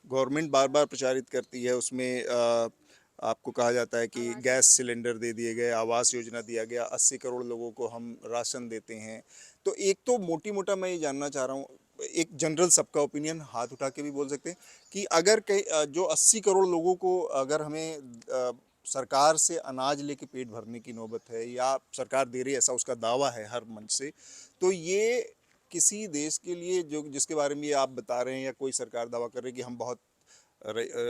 गवर्नमेंट बार बार प्रचारित करती है, उसमें आपको कहा जाता है कि गैस सिलेंडर दे दिए गए, आवास योजना दिया गया, 80 करोड़ लोगों को हम राशन देते हैं। तो एक तो मोटी मोटा मैं ये जानना चाह रहा हूँ, एक जनरल सबका ओपिनियन हाथ उठा के भी बोल सकते हैं कि अगर जो 80 करोड़ लोगों को अगर हमें सरकार से अनाज लेके पेट भरने की नौबत है, या सरकार दे रही है ऐसा उसका दावा है हर मंच से, तो ये किसी देश के लिए जो जिसके बारे में ये आप बता रहे हैं या कोई सरकार दावा कर रही है कि हम बहुत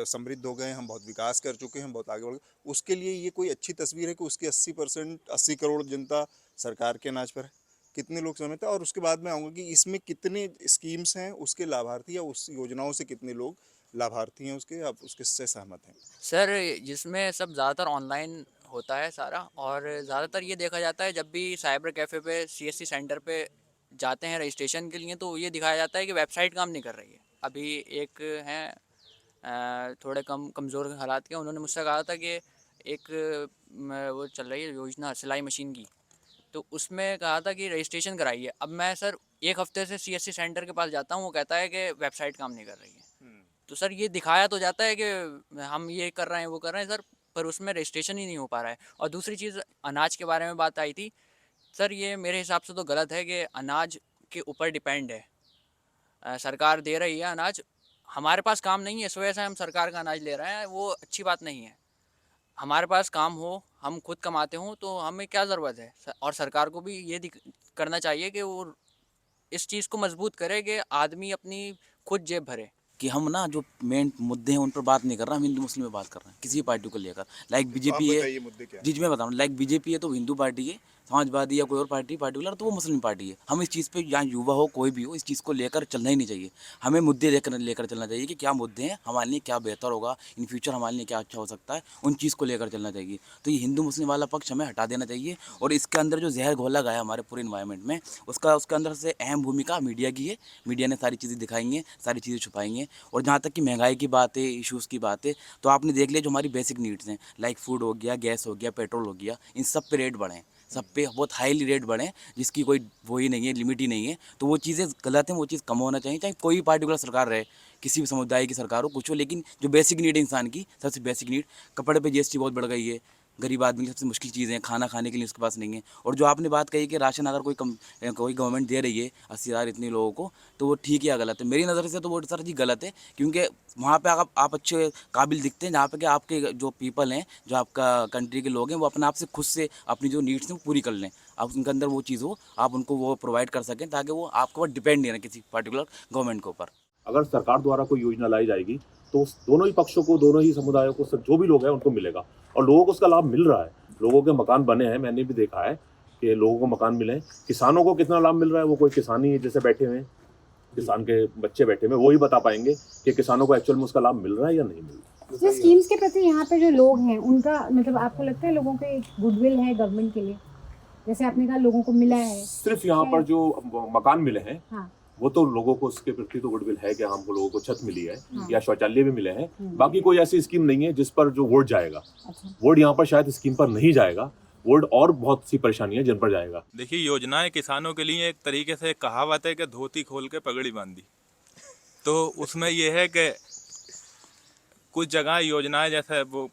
समृद्ध हो गए हैं, हम बहुत विकास कर चुके हैं, हम बहुत आगे बढ़ गए, उसके लिए ये कोई अच्छी तस्वीर है कि उसकी 80 करोड़ जनता सरकार के अनाज पर है? कितने लोग समझते हैं? और उसके बाद मैं आऊँगा कि इसमें कितने स्कीम्स हैं, उसके लाभार्थी या उस योजनाओं से कितने लोग लाभार्थी हैं उसके, आप उसके से सहमत हैं? सर जिसमें सब ज़्यादातर ऑनलाइन होता है सारा, और ज़्यादातर ये देखा जाता है जब भी साइबर कैफ़े पे CSC सेंटर पे जाते हैं रजिस्ट्रेशन के लिए, तो ये दिखाया जाता है कि वेबसाइट काम नहीं कर रही है। अभी एक हैं थोड़े कमज़ोर हालात के, उन्होंने मुझसे कहा था कि एक वो चल रही है योजना सिलाई मशीन की, तो उसमें कहा था कि रजिस्ट्रेशन कराइए। अब मैं सर 1 हफ्ते से CSC सेंटर के पास जाता हूँ, वो कहता है कि वेबसाइट काम नहीं कर रही है। तो सर ये दिखाया तो जाता है कि हम ये कर रहे हैं वो कर रहे हैं सर, पर उसमें रजिस्ट्रेशन ही नहीं हो पा रहा है। और दूसरी चीज़, अनाज के बारे में बात आई थी सर, ये मेरे हिसाब से तो गलत है कि अनाज के ऊपर डिपेंड है। सरकार दे रही है अनाज, हमारे पास काम नहीं है, इस वजह से हम सरकार का अनाज ले रहे हैं, वो अच्छी बात नहीं है। हमारे पास काम हो, हम खुद कमाते हों, तो हमें क्या ज़रूरत है? और सरकार को भी ये करना चाहिए कि वो इस चीज़ को मजबूत करे कि आदमी अपनी खुद जेब भरे। कि हम ना जो मेन मुद्दे हैं उन पर बात नहीं कर रहे, हम हिंदू मुस्लिम में बात कर रहे हैं किसी पार्टी को लेकर। लाइक बीजेपी है, जी मैं बता रहा हूँ, लाइक बीजेपी है तो हिंदू पार्टी है, समाजवादी या कोई और पार्टिकुलर, तो वो मुस्लिम पार्टी है। हम इस चीज़ पे, यहाँ युवा हो कोई भी हो, इस चीज़ को लेकर चलना ही नहीं चाहिए। हमें मुद्दे लेकर चलना चाहिए कि क्या मुद्दे हैं, हमारे लिए क्या बेहतर होगा, इन फ्यूचर हमारे लिए क्या अच्छा हो सकता है, उन चीज़ को लेकर चलना चाहिए। तो ये हिंदू मुस्लिम वाला पक्ष हमें हटा देना चाहिए। और इसके अंदर जो जहर घोला गया हमारे पूरे इन्वायरमेंट में, उसके अंदर से अहम भूमिका मीडिया की है। मीडिया ने सारी चीज़ें दिखाई हैं, सारी चीज़ें छुपाई हैं। और जहाँ तक कि महंगाई की बात है, इशूज़ की बात है, तो आपने देख लिया जो हमारी बेसिक नीड्स हैं, लाइक फूड हो गया, गैस हो गया, पेट्रोल हो गया, इन सब पे रेट बढ़े हैं, सब पे बहुत हाईली रेट बढ़े हैं, जिसकी कोई वो ही नहीं है, लिमिट ही नहीं है। तो वो चीज़ें गलत हैं, वो चीज़ कम होना चाहिए, चाहे कोई भी पार्टिकुलर सरकार रहे, किसी भी समुदाय की सरकार हो, कुछ हो, लेकिन जो बेसिक नीड है इंसान की, सबसे बेसिक नीड, कपड़े पे जीएसटी बहुत बढ़ गई है, गरीब आदमी की सबसे मुश्किल चीज़ें हैं, खाना खाने के लिए उसके पास नहीं है। और जो आपने बात कही कि राशन अगर कोई गवर्नमेंट दे रही है 80,000 इतने लोगों को, तो वो ठीक है या गलत है? मेरी नज़र से तो वो सर जी गलत है, क्योंकि वहाँ पे आप अच्छे काबिल दिखते हैं, जहाँ पे कि आपके जो पीपल हैं, जो आपका कंट्री के लोग हैं, वो अपने आप से खुद से अपनी जो नीड्स हैं वो पूरी कर लें। आप उनके अंदर वो चीज़ हो, आप उनको वो प्रोवाइड कर सकें, ताकि वो आपके ऊपर डिपेंड नहीं रहना किसी पर्टिकुलर गवर्नमेंट के ऊपर। अगर सरकार द्वारा कोई योजना लाई जाएगी तो उस दोनों ही पक्षों को, दोनों ही समुदायों को, जो भी लोग हैं उनको मिलेगा और लोगों को उसका लाभ मिल रहा है। लोगों के मकान बने हैं, मैंने भी देखा है कि लोगों को मकान मिले हैं। किसानों को कितना लाभ मिल रहा है, वो कोई किसान ही जैसे बैठे हुए हैं, किसान के बच्चे बैठे हुए, वो ही बता पाएंगे कि किसानों को एक्चुअल में उसका लाभ मिल रहा है या नहीं मिल रहा है। जो स्कीम्स के प्रति यहाँ पे जो लोग हैं उनका मतलब आपको लगता है लोगों के गुडविल है गवर्नमेंट के लिए? जैसे आपने कहा लोगों को मिला है, सिर्फ यहाँ पर जो मकान मिले हैं, हाँ। वो तो लोगों को उसके प्रति तो गुडविल है कि हमको लोगों को छत मिली है या शौचालय भी मिले हैं। बाकी कोई ऐसी स्कीम नहीं है जिस पर जो वोट जाएगा। वोट यहाँ पर शायद स्कीम पर नहीं जाएगा, वोट और बहुत सी परेशानी है जिन पर जाएगा। देखिए, योजनाएं किसानों के लिए एक तरीके से, एक कहावत है कि धोती खोल के पगड़ी बांधी। तो उसमें यह है कि कुछ जगह योजनाएं जैसे वो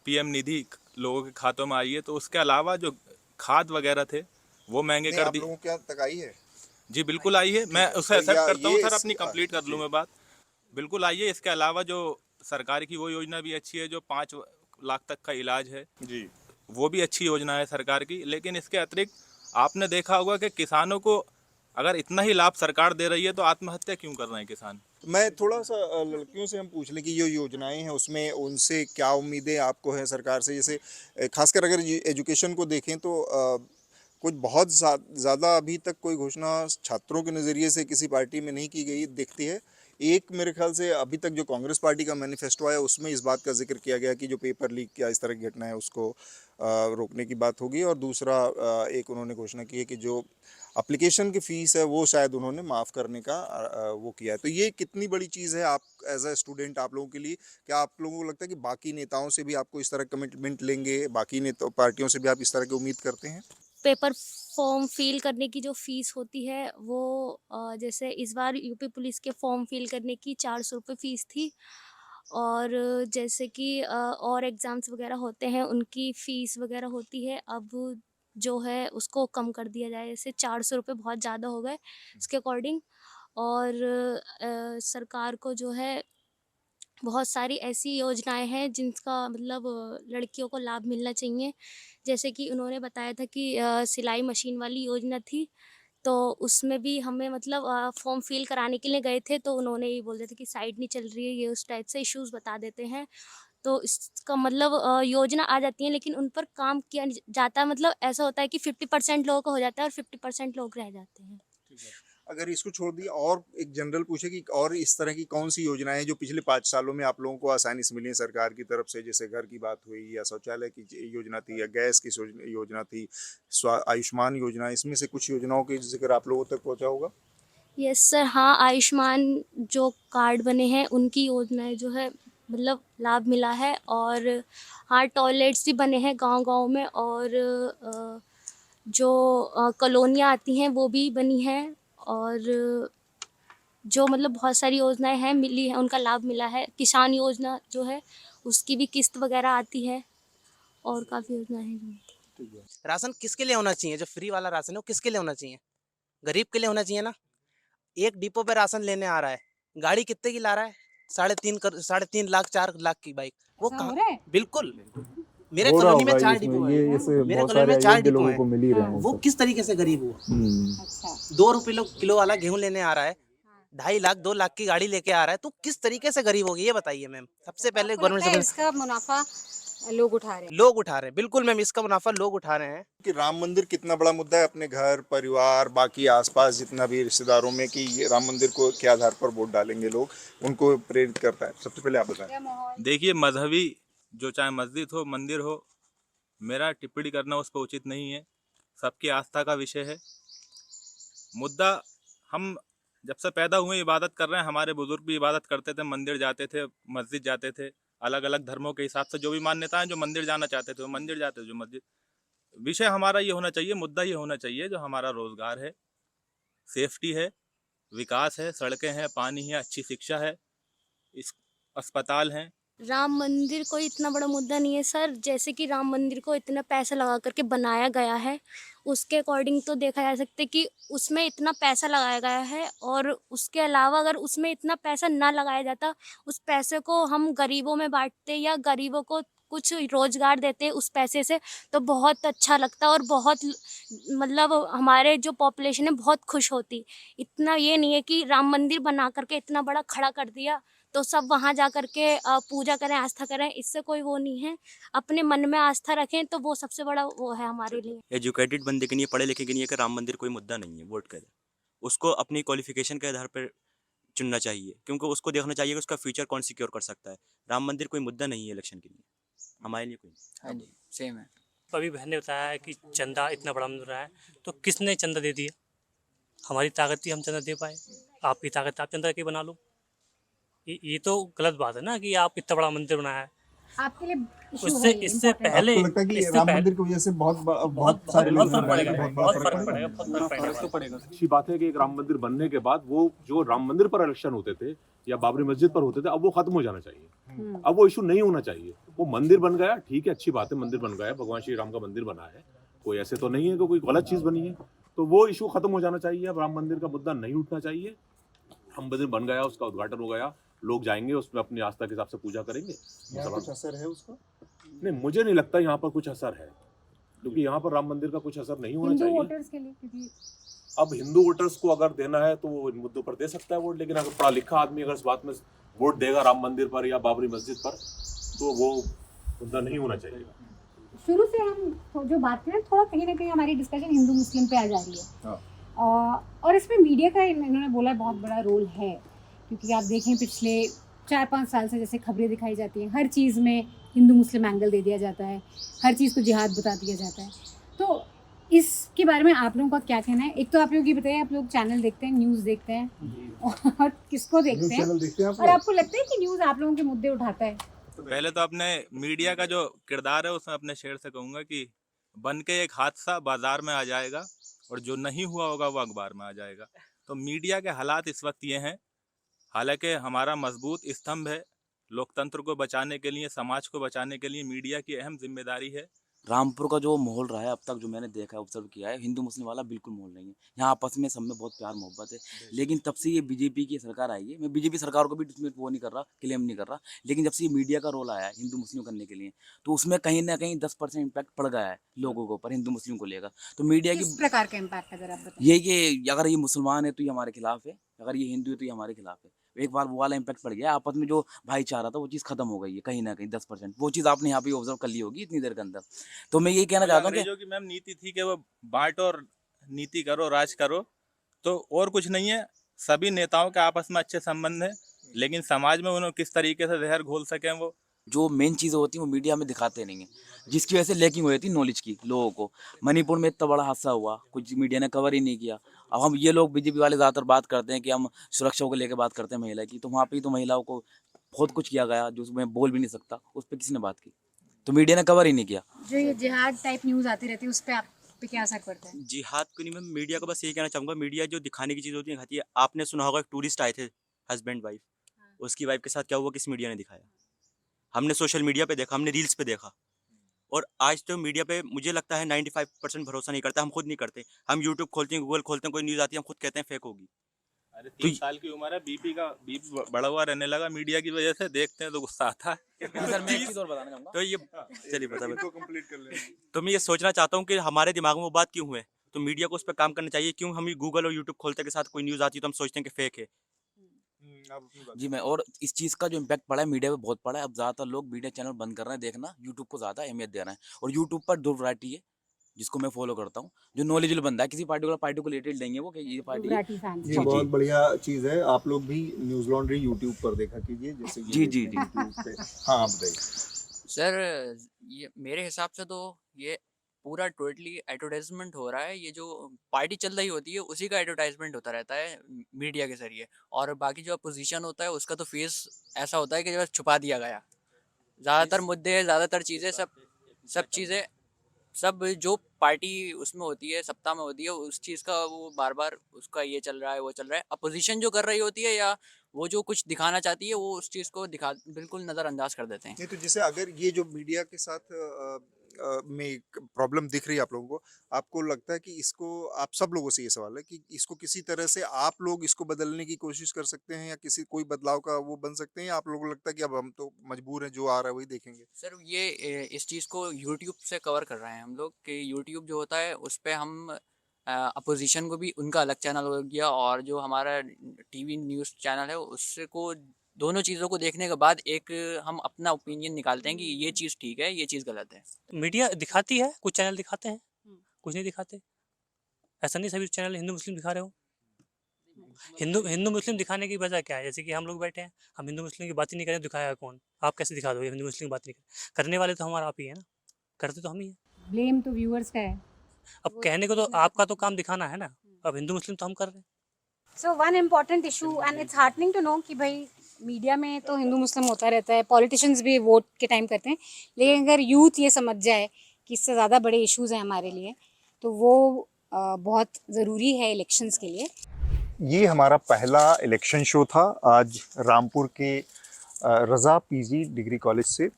पीएम निधि लोगों के खातों में आई है, तो उसके अलावा जो खाद वगैरह थे वो महंगे कर दी। लोगों क्या तक आई है? जी बिल्कुल आई है, मैं उसे एक्सेप्ट करता हूँ ये सर, अपनी कंप्लीट कर लूँ मैं बात। बिल्कुल आई है। इसके अलावा जो सरकार की वो योजना भी अच्छी है, जो 5 लाख तक का इलाज है जी, वो भी अच्छी योजना है सरकार की। लेकिन इसके अतिरिक्त आपने देखा होगा कि किसानों को अगर इतना ही लाभ सरकार दे रही है तो आत्महत्या क्यों कर रहे हैं किसान? मैं थोड़ा सा लड़कियों से हम पूछ लें कि जो योजनाएं हैं उसमें उनसे क्या उम्मीदें आपको हैं सरकार से। जैसे खासकर अगर एजुकेशन को देखें तो कुछ बहुत ज़्यादा अभी तक कोई घोषणा छात्रों के नज़रिए से किसी पार्टी में नहीं की गई दिखती है। एक मेरे ख्याल से अभी तक जो कांग्रेस पार्टी का मैनिफेस्टो आया उसमें इस बात का जिक्र किया गया कि जो पेपर लीक या इस तरह की घटना है उसको रोकने की बात होगी। और दूसरा एक उन्होंने घोषणा की है कि जो एप्लीकेशन की फ़ीस है वो शायद उन्होंने माफ़ करने का वो किया है। तो ये कितनी बड़ी चीज़ है आप एज अ स्टूडेंट आप लोगों के लिए? क्या आप लोगों को लगता है कि बाकी नेताओं से भी आपको इस तरह कमिटमेंट लेंगे, बाकी नेता पार्टियों से भी आप इस तरह की उम्मीद करते हैं? पेपर फॉर्म फिल करने की जो फ़ीस होती है वो जैसे इस बार यूपी पुलिस के फॉर्म फिल करने की 400 रुपये फ़ीस थी। और जैसे कि और एग्ज़ाम्स वगैरह होते हैं उनकी फ़ीस वगैरह होती है, अब जो है उसको कम कर दिया जाए। जैसे 400 रुपये बहुत ज़्यादा हो गए इसके अकॉर्डिंग। और सरकार को जो है बहुत सारी ऐसी योजनाएं हैं जिनका मतलब लड़कियों को लाभ मिलना चाहिए। जैसे कि उन्होंने बताया था कि सिलाई मशीन वाली योजना थी, तो उसमें भी हमें मतलब फॉर्म फिल कराने के लिए गए थे तो उन्होंने ये बोल दिया था कि साइट नहीं चल रही है, ये उस टाइप से इश्यूज़ बता देते हैं। तो इसका मतलब योजना आ जाती है लेकिन उन पर काम किया नहीं जाता। मतलब ऐसा होता है कि 50% लोगों का हो जाता है और 50% लोग रह जाते हैं। अगर इसको छोड़ दिया और एक जनरल पूछे कि और इस तरह की कौन सी योजनाएं हैं जो पिछले 5 सालों में आप लोगों को आसानी से मिली हैं सरकार की तरफ से? जैसे घर की बात हुई या शौचालय की योजना थी या गैस की योजना थी, आयुष्मान योजना, इसमें से कुछ योजनाओं के जिक्र आप लोगों तक पहुंचा होगा? यस सर, हाँ, आयुष्मान जो कार्ड बने हैं उनकी योजनाएं जो है मतलब लाभ मिला है। और हाँ, टॉयलेट्स भी बने हैं गांव-गांव में। और जो कॉलोनियाँ आती हैं वो भी बनी हैं। और जो मतलब बहुत सारी योजनाएं हैं मिली हैं, उनका लाभ मिला है। किसान योजना जो है उसकी भी किस्त वगैरह आती है और काफ़ी योजनाएं हैं। राशन किसके लिए होना चाहिए? जो फ्री वाला राशन है वो किसके लिए होना चाहिए? गरीब के लिए होना चाहिए ना। एक डिपो पे राशन लेने आ रहा है, गाड़ी कितने की ला रहा है? 3.5 लाख 4 लाख की बाइक। वो ऐसा हो कहाँ? रहा है? बिल्कुल। मेरे कॉलोनी में 4 डिपो है। मेरे कॉलोनी में 4 डिपो है। को मिल ही रहे हैं वो किस तरीके से गरीब हुआ? अच्छा, 2 रुपए किलो वाला गेहूं लेने आ रहा है, 2.5 लाख 2 लाख की गाड़ी लेके आ रहा है, तो किस तरीके से गरीब होगी ये बताइए मैम। सबसे पहले आपको लगता है गवर्नमेंट इसका मुनाफा लोग उठा रहे हैं। लोग उठा रहे हैं, बिल्कुल मैम, इसका मुनाफा लोग उठा रहे हैं। कि राम मंदिर कितना बड़ा मुद्दा है अपने घर परिवार बाकी आसपास जितना भी रिश्तेदारों में, कि ये राम मंदिर को के आधार पर वोट डालेंगे लोग, उनको प्रेरित करता है? सबसे पहले आप बताएं। क्या माहौल? देखिए, मजहबी जो चाहे मस्जिद हो मंदिर हो, मेरा टिप्पणी करना उस पर उचित नहीं है। सबकी आस्था का विषय है। मुद्दा, हम जब से पैदा हुए इबादत कर रहे हैं, हमारे बुजुर्ग भी इबादत करते थे, मंदिर जाते थे, मस्जिद जाते थे। अलग अलग धर्मों के हिसाब से जो भी मान्यताएं, जो मंदिर जाना चाहते थे वो मंदिर जाते थे, जो मस्जिद। विषय हमारा ये होना चाहिए, मुद्दा ये होना चाहिए जो हमारा रोजगार है, सेफ्टी है, विकास है, सड़कें हैं, पानी है, अच्छी शिक्षा है, इस अस्पताल हैं। राम मंदिर कोई इतना बड़ा मुद्दा नहीं है सर। जैसे कि राम मंदिर को इतना पैसा लगा करके बनाया गया है, उसके अकॉर्डिंग तो देखा जा सकता है कि उसमें इतना पैसा लगाया गया है, और उसके अलावा अगर उसमें इतना पैसा ना लगाया जाता, उस पैसे को हम गरीबों में बांटते या गरीबों को कुछ रोजगार देते उस पैसे से, तो बहुत अच्छा लगता और बहुत मतलब हमारे जो पॉपुलेशन है बहुत खुश होती। इतना ये नहीं है कि राम मंदिर बना करके इतना बड़ा खड़ा कर दिया तो सब वहाँ जा कर के पूजा करें, आस्था करें, इससे कोई वो नहीं है। अपने मन में आस्था रखें तो वो सबसे बड़ा वो है हमारे लिए। एजुकेटेड बंदे के लिए, पढ़े लिखे के लिए कि राम मंदिर कोई मुद्दा नहीं है वोट का। उसको अपनी क्वालिफिकेशन के आधार पर चुनना चाहिए, क्योंकि उसको देखना चाहिए कि उसका फ्यूचर कौन सिक्योर कर सकता है। राम मंदिर कोई मुद्दा नहीं है इलेक्शन के लिए, हमारे लिए कोई। हाँ जी, सेम है। अभी बहन ने बताया है कि चंदा इतना बड़ा मिल रहा है, तो किसने चंदा दे दिया? हमारी ताकत थी हम चंदा दे पाए, आपकी ताकत आप चंदा के बना लो। ये तो गलत बात है ना कि आप इतना बड़ा मंदिर बनाया है। आपके लिए issue उससे है ये, इससे important है। पहले आपको लगता है कि इससे राम पहले मंदिर की वजह से बहुत बहुत सारे बहुत लोग फर्क पड़ेगा, बहुत बड़ा बहुत फर्क फर्क पड़ेगा। पड़ेगा, बहुत फर्क पड़ेगा। अच्छी बात है कि एक राम मंदिर बनने के बाद वो जो राम मंदिर पर इलेक्शन होते थे या बाबरी मस्जिद पर होते थे, अब वो खत्म हो जाना चाहिए। अब वो इशू नहीं होना चाहिए। वो मंदिर बन गया, ठीक है, अच्छी बात है, मंदिर बन गया, भगवान श्री राम का मंदिर बना है, कोई ऐसे तो नहीं है कि कोई गलत चीज बनी है, तो वो इशू खत्म हो जाना चाहिए। अब राम मंदिर का मुद्दा नहीं उठना चाहिए। राम मंदिर बन गया, उसका उद्घाटन हो गया, लोग जाएंगे उसमें अपनी आस्था के हिसाब से पूजा करेंगे। यहाँ कुछ असर है उसका? नहीं, मुझे नहीं लगता यहाँ पर कुछ असर है, क्योंकि यहाँ पर राम मंदिर का कुछ असर नहीं होना हिंदू चाहिए। वोटर्स के लिए, क्योंकि अब हिंदू वोटर्स को अगर देना है तो वो इन मुद्दों पर दे सकता है वोट, लेकिन अगर पढ़ा लिखा आदमी अगर इस बात में वोट देगा राम मंदिर पर या बाबरी मस्जिद पर, तो वो मुद्दा नहीं होना चाहिए। शुरू से हम जो बात करें, थोड़ा कहीं ना कहीं हमारी डिस्कशन हिंदू मुस्लिम पे आ जा रही है। और इसमें मीडिया का इन्होंने बोला बहुत बड़ा रोल है, क्योंकि आप देखें पिछले 4-5 साल से जैसे खबरें दिखाई जाती हैं, हर चीज़ में हिंदू मुस्लिम एंगल दे दिया जाता है, हर चीज़ को जिहाद बता दिया जाता है। तो इसके बारे में आप लोगों का क्या कहना है? एक तो आप लोग ये बताइए, आप लोग चैनल देखते हैं, न्यूज़ देखते हैं, और किसको देखते हैं, चैनल देखते हैं आप और आपको लगता है कि न्यूज़ आप लोगों के मुद्दे उठाता है? पहले तो अपने मीडिया का जो किरदार है उसमें अपने शेर से कहूँगा कि बन के एक हादसा बाजार में आ जाएगा और जो नहीं हुआ होगा वो अखबार में आ जाएगा। तो मीडिया के हालात इस वक्त ये हैं, हालांकि हमारा मजबूत स्तंभ है, लोकतंत्र को बचाने के लिए, समाज को बचाने के लिए मीडिया की अहम जिम्मेदारी है। रामपुर का जो माहौल रहा है अब तक, जो मैंने देखा है, ऑब्जर्व किया है, हिंदू मुस्लिम वाला बिल्कुल माहौल नहीं है। यहाँ आपस में सब में बहुत प्यार मोहब्बत है। लेकिन तब से ये बीजेपी की सरकार आई है, मैं बीजेपी सरकार को भी इसमें वो नहीं कर रहा, क्लेम नहीं कर रहा, लेकिन जब से ये मीडिया का रोल आया है हिंदू मुस्लिम करने के लिए, तो उसमें कहीं ना कहीं 10% इम्पैक्ट पड़ गया है लोगों के ऊपर हिंदू मुस्लिम को लेकर। तो मीडिया की किस प्रकार का इम्पैक्ट, अगर आप बताएं? ये कि अगर ये मुसलमान है तो ये हमारे खिलाफ है, अगर ये हिंदू है तो ये हमारे खिलाफ है। एक बार वो वाला इम्पैक्ट पड़ गया, आपस में जो भाईचारा था वो चीज़ खत्म हो गई है कहीं ना कहीं 10%। वो चीज़ आपने यहाँ पे ऑब्जर्व कर ली होगी इतनी देर के अंदर। तो मैं यही कहना चाहता हूँ कि अंग्रेजों की मैम नीति थी कि वो बांटो और नीति करो, राज करो, तो और कुछ नहीं है। सभी नेताओं के आपस में अच्छे संबंध है, लेकिन समाज में उन्होंने किस तरीके से जहर घोल सकें वो जो मेन चीज़ें होती हैं वो मीडिया में दिखाते नहीं हैं, जिसकी वजह से लैकिंग हुई थी नॉलेज की लोगों को। मणिपुर में इतना बड़ा हादसा हुआ, कुछ मीडिया ने कवर ही नहीं किया। अब हम ये लोग बीजेपी वाले ज़्यादातर बात करते हैं कि हम सुरक्षा को लेकर बात करते हैं महिला की, तो वहाँ पे तो महिलाओं को बहुत कुछ किया गया जो मैं बोल भी नहीं सकता, उस पर किसी ने बात की, तो मीडिया ने कवर ही नहीं किया। जो ये जिहाद टाइप न्यूज़ आती रहती है, उस पर आप पे क्या असर पड़ता है? जिहाद को नहीं, मैं मीडिया को बस यही कहना चाहूँगा, मीडिया जो दिखाने की चीज़ होती है दिखाती है। आपने सुना होगा एक टूरिस्ट आए थे, हस्बैंड वाइफ, उसकी वाइफ के साथ क्या हुआ, किस मीडिया ने दिखाया? हमने सोशल मीडिया पे देखा, हमने रील्स पे देखा। और आज तो मीडिया पे मुझे लगता है 95% भरोसा नहीं करता, हम खुद नहीं करते। हम यूट्यूब खोलते हैं, गूगल खोलते हैं, कोई न्यूज़ आती है हम खुद कहते हैं फेक होगी। अरे 3 साल की उम्र है, बीपी बढ़ा हुआ रहने लगा मीडिया की वजह से, देखते हैं तो गुस्सा आता है। सर मैं एक चीज़ और बताना चाहूँगा, तो ये चलिए बता इनको कंप्लीट कर लें। तो मैं ये सोचना चाहता हूँ कि हमारे दिमाग में वो बात क्यों है, तो मीडिया को उस पर काम करना चाहिए। क्यों हम गूगल और यूट्यूब खोलते के साथ कोई न्यूज़ आती है तो हम सोचते हैं कि फेक है। जी मैं, और इस चीज़ का जो इम्पैक्ट पड़ा है मीडिया पे बहुत पड़ा है। अब ज़्यादातर लोग मीडिया चैनल बंद कर रहे हैं देखना, यूट्यूब को ज़्यादा अहमियत दे रहे हैं। और यूट्यूब पर दो वैरायटी है जिसको मैं फॉलो करता हूँ, जो नॉलेजेबल बंदा है, किसी पार्टी को रिलेटेड देंगे वो कि ये पार्टी Gujarati fans. ये जी, बहुत जी। बढ़िया चीज़ है। आप लोग भी न्यूज़ लॉन्ड्री यूट्यूब पर देखा कीजिए, जैसे ये जी, जी, देखते हैं यूट्यूब पे। हाँ, आप बताइए। सर ये मेरे हिसाब से तो ये पूरा टोटली एडवर्टाइजमेंट हो रहा है। ये जो पार्टी चल रही होती है उसी का एडवर्टाइजमेंट होता रहता है मीडिया के जरिए। और बाकी जो अपोजिशन होता है उसका तो फेस ऐसा होता है कि जो है छुपा दिया गया। ज़्यादातर मुद्दे, ज़्यादातर चीज़ें, सब सब चीज़ें, सब जो पार्टी उसमें होती है, सत्ता में होती है, उस चीज़ का वो बार-बार उसका ये चल रहा है, वो चल रहा है। अपोज़िशन जो कर रही होती है या वो जो कुछ दिखाना चाहती है, वो उस चीज़ को बिल्कुल नज़रअंदाज कर देते हैं। नहीं तो जैसे अगर ये जो मीडिया के साथ में एक प्रॉब्लम दिख रही है आप लोगों को, आपको लगता है कि इसको, आप सब लोगों से ये सवाल है कि इसको किसी तरह से आप लोग इसको बदलने की कोशिश कर सकते हैं, या किसी कोई बदलाव का वो बन सकते हैं, या आप लोगों को लगता है कि अब हम तो मजबूर हैं, जो आ रहा है वही देखेंगे? सर ये इस चीज़ को यूट्यूब से कवर कर रहे हैं हम लोग कि यूट्यूब जो होता है उस पे हम अपोजिशन को भी उनका अलग चैनल हो गया, और जो हमारा टीवी न्यूज़ चैनल है उससे को दोनों चीज़ों को देखने के बाद एक हम अपना ओपिनियन निकालते हैं कि ये चीज़ ठीक है, ये चीज़ गलत है। मीडिया दिखाती है, कुछ चैनल दिखाते हैं, कुछ नहीं दिखाते। ऐसा नहीं सभी चैनल हिंदू मुस्लिम दिखा रहे हो। हिंदू मुस्लिम दिखाने की वजह क्या है? जैसे कि हम लोग बैठे हैं, हम हिंदू मुस्लिम की बात ही नहीं करें, दिखाया कौन? आप कैसे दिखा दोगे हिंदू मुस्लिम की बात नहीं करें? करने वाले तो हमारा आप ही है ना, करते तो हम ही हैं। Blame तो viewers का है. अब कहने को तो आपका तो काम दिखाना है ना, अब हिंदू मुस्लिम तो हम कर रहे हैं। So one important issue and it's heartening to know कि भाई मीडिया में तो हिंदू मुस्लिम होता रहता है, पॉलिटिशियंस भी वोट के टाइम करते हैं, लेकिन अगर यूथ ये समझ जाए कि इससे ज़्यादा बड़े इश्यूज हैं हमारे लिए, तो वो बहुत ज़रूरी है इलेक्शंस के लिए। ये हमारा पहला इलेक्शन शो था आज रामपुर के रज़ा पीजी डिग्री कॉलेज से,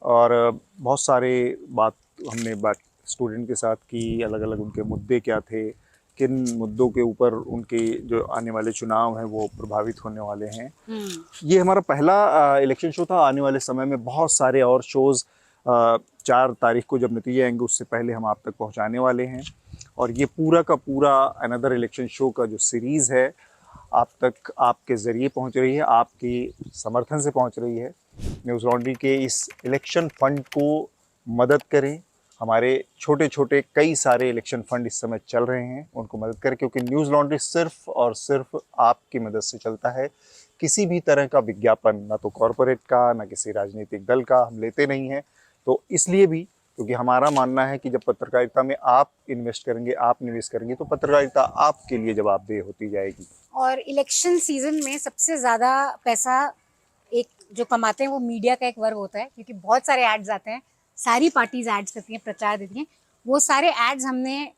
और बहुत सारे हमने बात स्टूडेंट के साथ की, अलग अलग उनके मुद्दे क्या थे, किन मुद्दों के ऊपर उनके जो आने वाले चुनाव हैं वो प्रभावित होने वाले हैं। ये हमारा पहला इलेक्शन शो था। आने वाले समय में बहुत सारे और शोज़ 4 तारीख को जब नतीजे आएंगे उससे पहले हम आप तक पहुंचाने वाले हैं, और ये पूरा का पूरा अनदर इलेक्शन शो का जो सीरीज़ है आप तक आपके ज़रिए पहुंच रही है, आपके समर्थन से पहुंच रही है। न्यूज़ लॉन्ड्री के इस इलेक्शन फंड को मदद करें। हमारे छोटे छोटे कई सारे इलेक्शन फंड इस समय चल रहे हैं, उनको मदद करें, क्योंकि न्यूज़ लॉन्ड्री सिर्फ और सिर्फ आपकी मदद से चलता है। किसी भी तरह का विज्ञापन ना तो कॉरपोरेट का, ना किसी राजनीतिक दल का हम लेते नहीं हैं। तो इसलिए भी, क्योंकि हमारा मानना है कि जब पत्रकारिता में आप इन्वेस्ट करेंगे, आप निवेश करेंगे, तो पत्रकारिता आपके लिए जवाबदेह होती जाएगी। और इलेक्शन सीजन में सबसे ज़्यादा पैसा एक जो कमाते हैं वो मीडिया का एक वर्ग होता है, क्योंकि बहुत सारे एड्स आते हैं, सारी पार्टीज एड्स करती हैं, प्रचार देती हैं। वो सारे एड्स हमने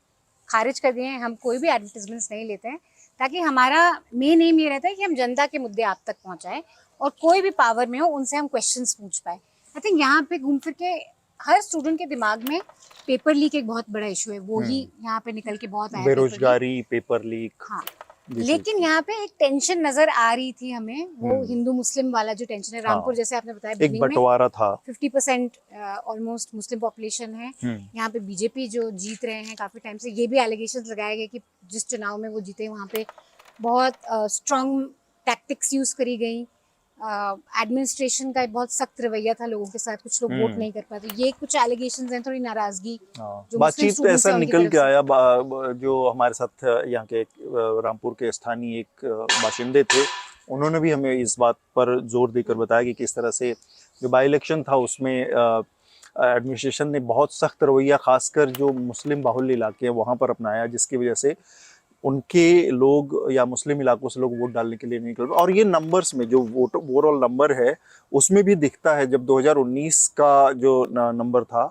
खारिज कर दिए हैं, हम कोई भी एडवर्टिजमेंट्स नहीं लेते हैं, ताकि हमारा मेन एम ये रहता है कि हम जनता के मुद्दे आप तक पहुंचाएं, और कोई भी पावर में हो उनसे हम क्वेश्चंस पूछ पाए। आई थिंक यहाँ पे घूम फिर के हर स्टूडेंट के दिमाग में पेपर लीक एक बहुत बड़ा इशू है, वो ही यहाँ पे निकल के बहुत आया, बेरोजगारी, पेपर लीक। हाँ, लेकिन यहाँ पे एक टेंशन नजर आ रही थी हमें, वो हिंदू मुस्लिम वाला जो टेंशन है। रामपुर जैसे आपने बताया एक beginning में बंटवारा था। 50% ऑलमोस्ट मुस्लिम पॉपुलेशन है यहाँ पे। बीजेपी जो जीत रहे हैं काफी टाइम से, ये भी एलिगेशंस लगाए गए कि जिस चुनाव में वो जीते वहाँ पे बहुत स्ट्रॉन्ग टैक्टिक्स यूज करी गई, एडमिनिस्ट्रेशन का एक बहुत सख्त रवैया था लोगों के साथ, कुछ लोग वोट नहीं कर पाते। ये कुछ एलिगेशंस हैं, थोड़ी नाराजगी जो बातचीत मुस्लिम ऐसा students हैं उनकी निकल तरफ के से। आया, जो हमारे साथ यहाँ के रामपुर के स्थानीय एक बाशिंदे थे, उन्होंने भी हमें इस बात पर जोर देकर बताया कि किस तरह से जो बाई इलेक्शन था उसमें एडमिनिस्ट्रेशन ने बहुत सख्त रवैया खासकर जो मुस्लिम बाहुल्य इलाके हैं वहाँ पर अपनाया, जिसकी वजह से उनके लोग या मुस्लिम इलाकों से लोग वोट डालने के लिए नहीं निकल पाए। और ये नंबर्स में जो वोट ओवरऑल नंबर है उसमें भी दिखता है। जब 2019 का जो नंबर था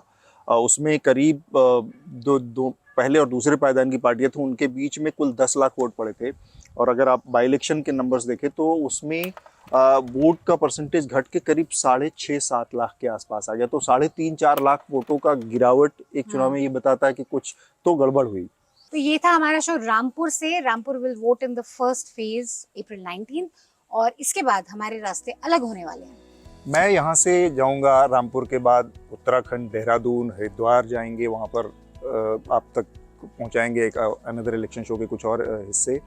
उसमें करीब दो पहले और दूसरे पायदान की पार्टियां थी, उनके बीच में कुल 10 लाख वोट पड़े थे। और अगर आप बाई इलेक्शन के नंबर्स देखें तो उसमें वोट का परसेंटेज घट के करीब 6.5-7 लाख के आसपास आ गया। तो 3.5-4 लाख वोटों का गिरावट एक चुनाव में ये बताता है कि कुछ तो गड़बड़ हुई। तो ये था हमारा शो रामपुर से। Rampur will vote in the first phase April 19, और इसके बाद हमारे रास्ते अलग होने वाले हैं। मैं यहाँ से जाऊँगा रामपुर के बाद उत्तराखंड, देहरादून, हरिद्वार जाएंगे, वहाँ पर आप तक पहुंचाएंगे एक अनदर इलेक्शन शो के कुछ और हिस्से।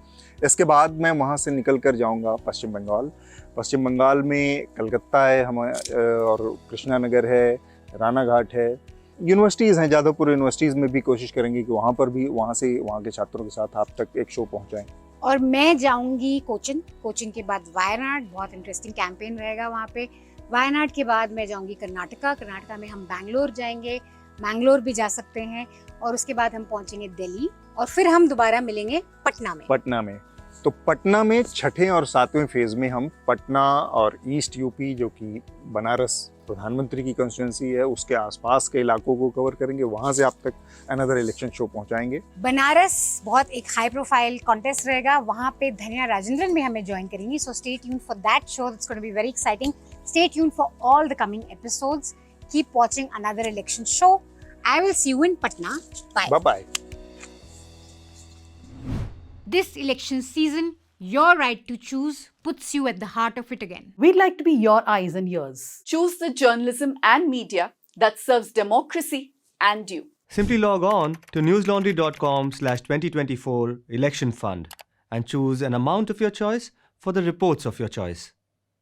इसके बाद मैं वहां से निकल कर जाऊंगा पश्चिम बंगाल। पश्चिम बंगाल में कलकत्ता है और कृष्णा नगर है, राना घाट है, यूनिवर्सिटीज़ हैं, जादवपुर यूनिवर्सिटीज़ में भी कोशिश करेंगे कि वहाँ पर भी वहाँ के छात्रों के साथ आप तक एक शो पहुँचाएँ। और मैं जाऊंगी कोचिन के बाद वायनाड, बहुत इंटरेस्टिंग कैंपेन रहेगा वहाँ पे। वायनाड के बाद मैं जाऊंगी कर्नाटका में हम बैंगलोर जाएंगे, मैंगलोर भी जा सकते हैं, और उसके बाद हम पहुंचेंगे दिल्ली, और फिर हम दोबारा मिलेंगे पटना में। तो पटना में छठे और सातवें फेज में हम पटना और ईस्ट यूपी, जो कि बनारस प्रधानमंत्री की कंस्टिट्यूंसी है, उसके आसपास के इलाकों को कवर करेंगे। वहां से आप तक अनदर इलेक्शन शो पहुंचाएंगे। बनारस बहुत एक हाई प्रोफाइल कॉन्टेस्ट रहेगा, वहाँ पे धन्या राजेंद्रन भी हमें ज्वाइन करेंगी। So stay tuned for that show, it's going to be very exciting. Stay tuned for all the coming episodes. Keep watching another election show. I will see you in Patna. Bye. Bye. This election season, your right to choose puts you at the heart of it again. We'd like to be your eyes and ears. Choose the journalism and media that serves democracy and you. Simply log on to newslaundry.com/2024 election fund and choose an amount of your choice for the reports of your choice.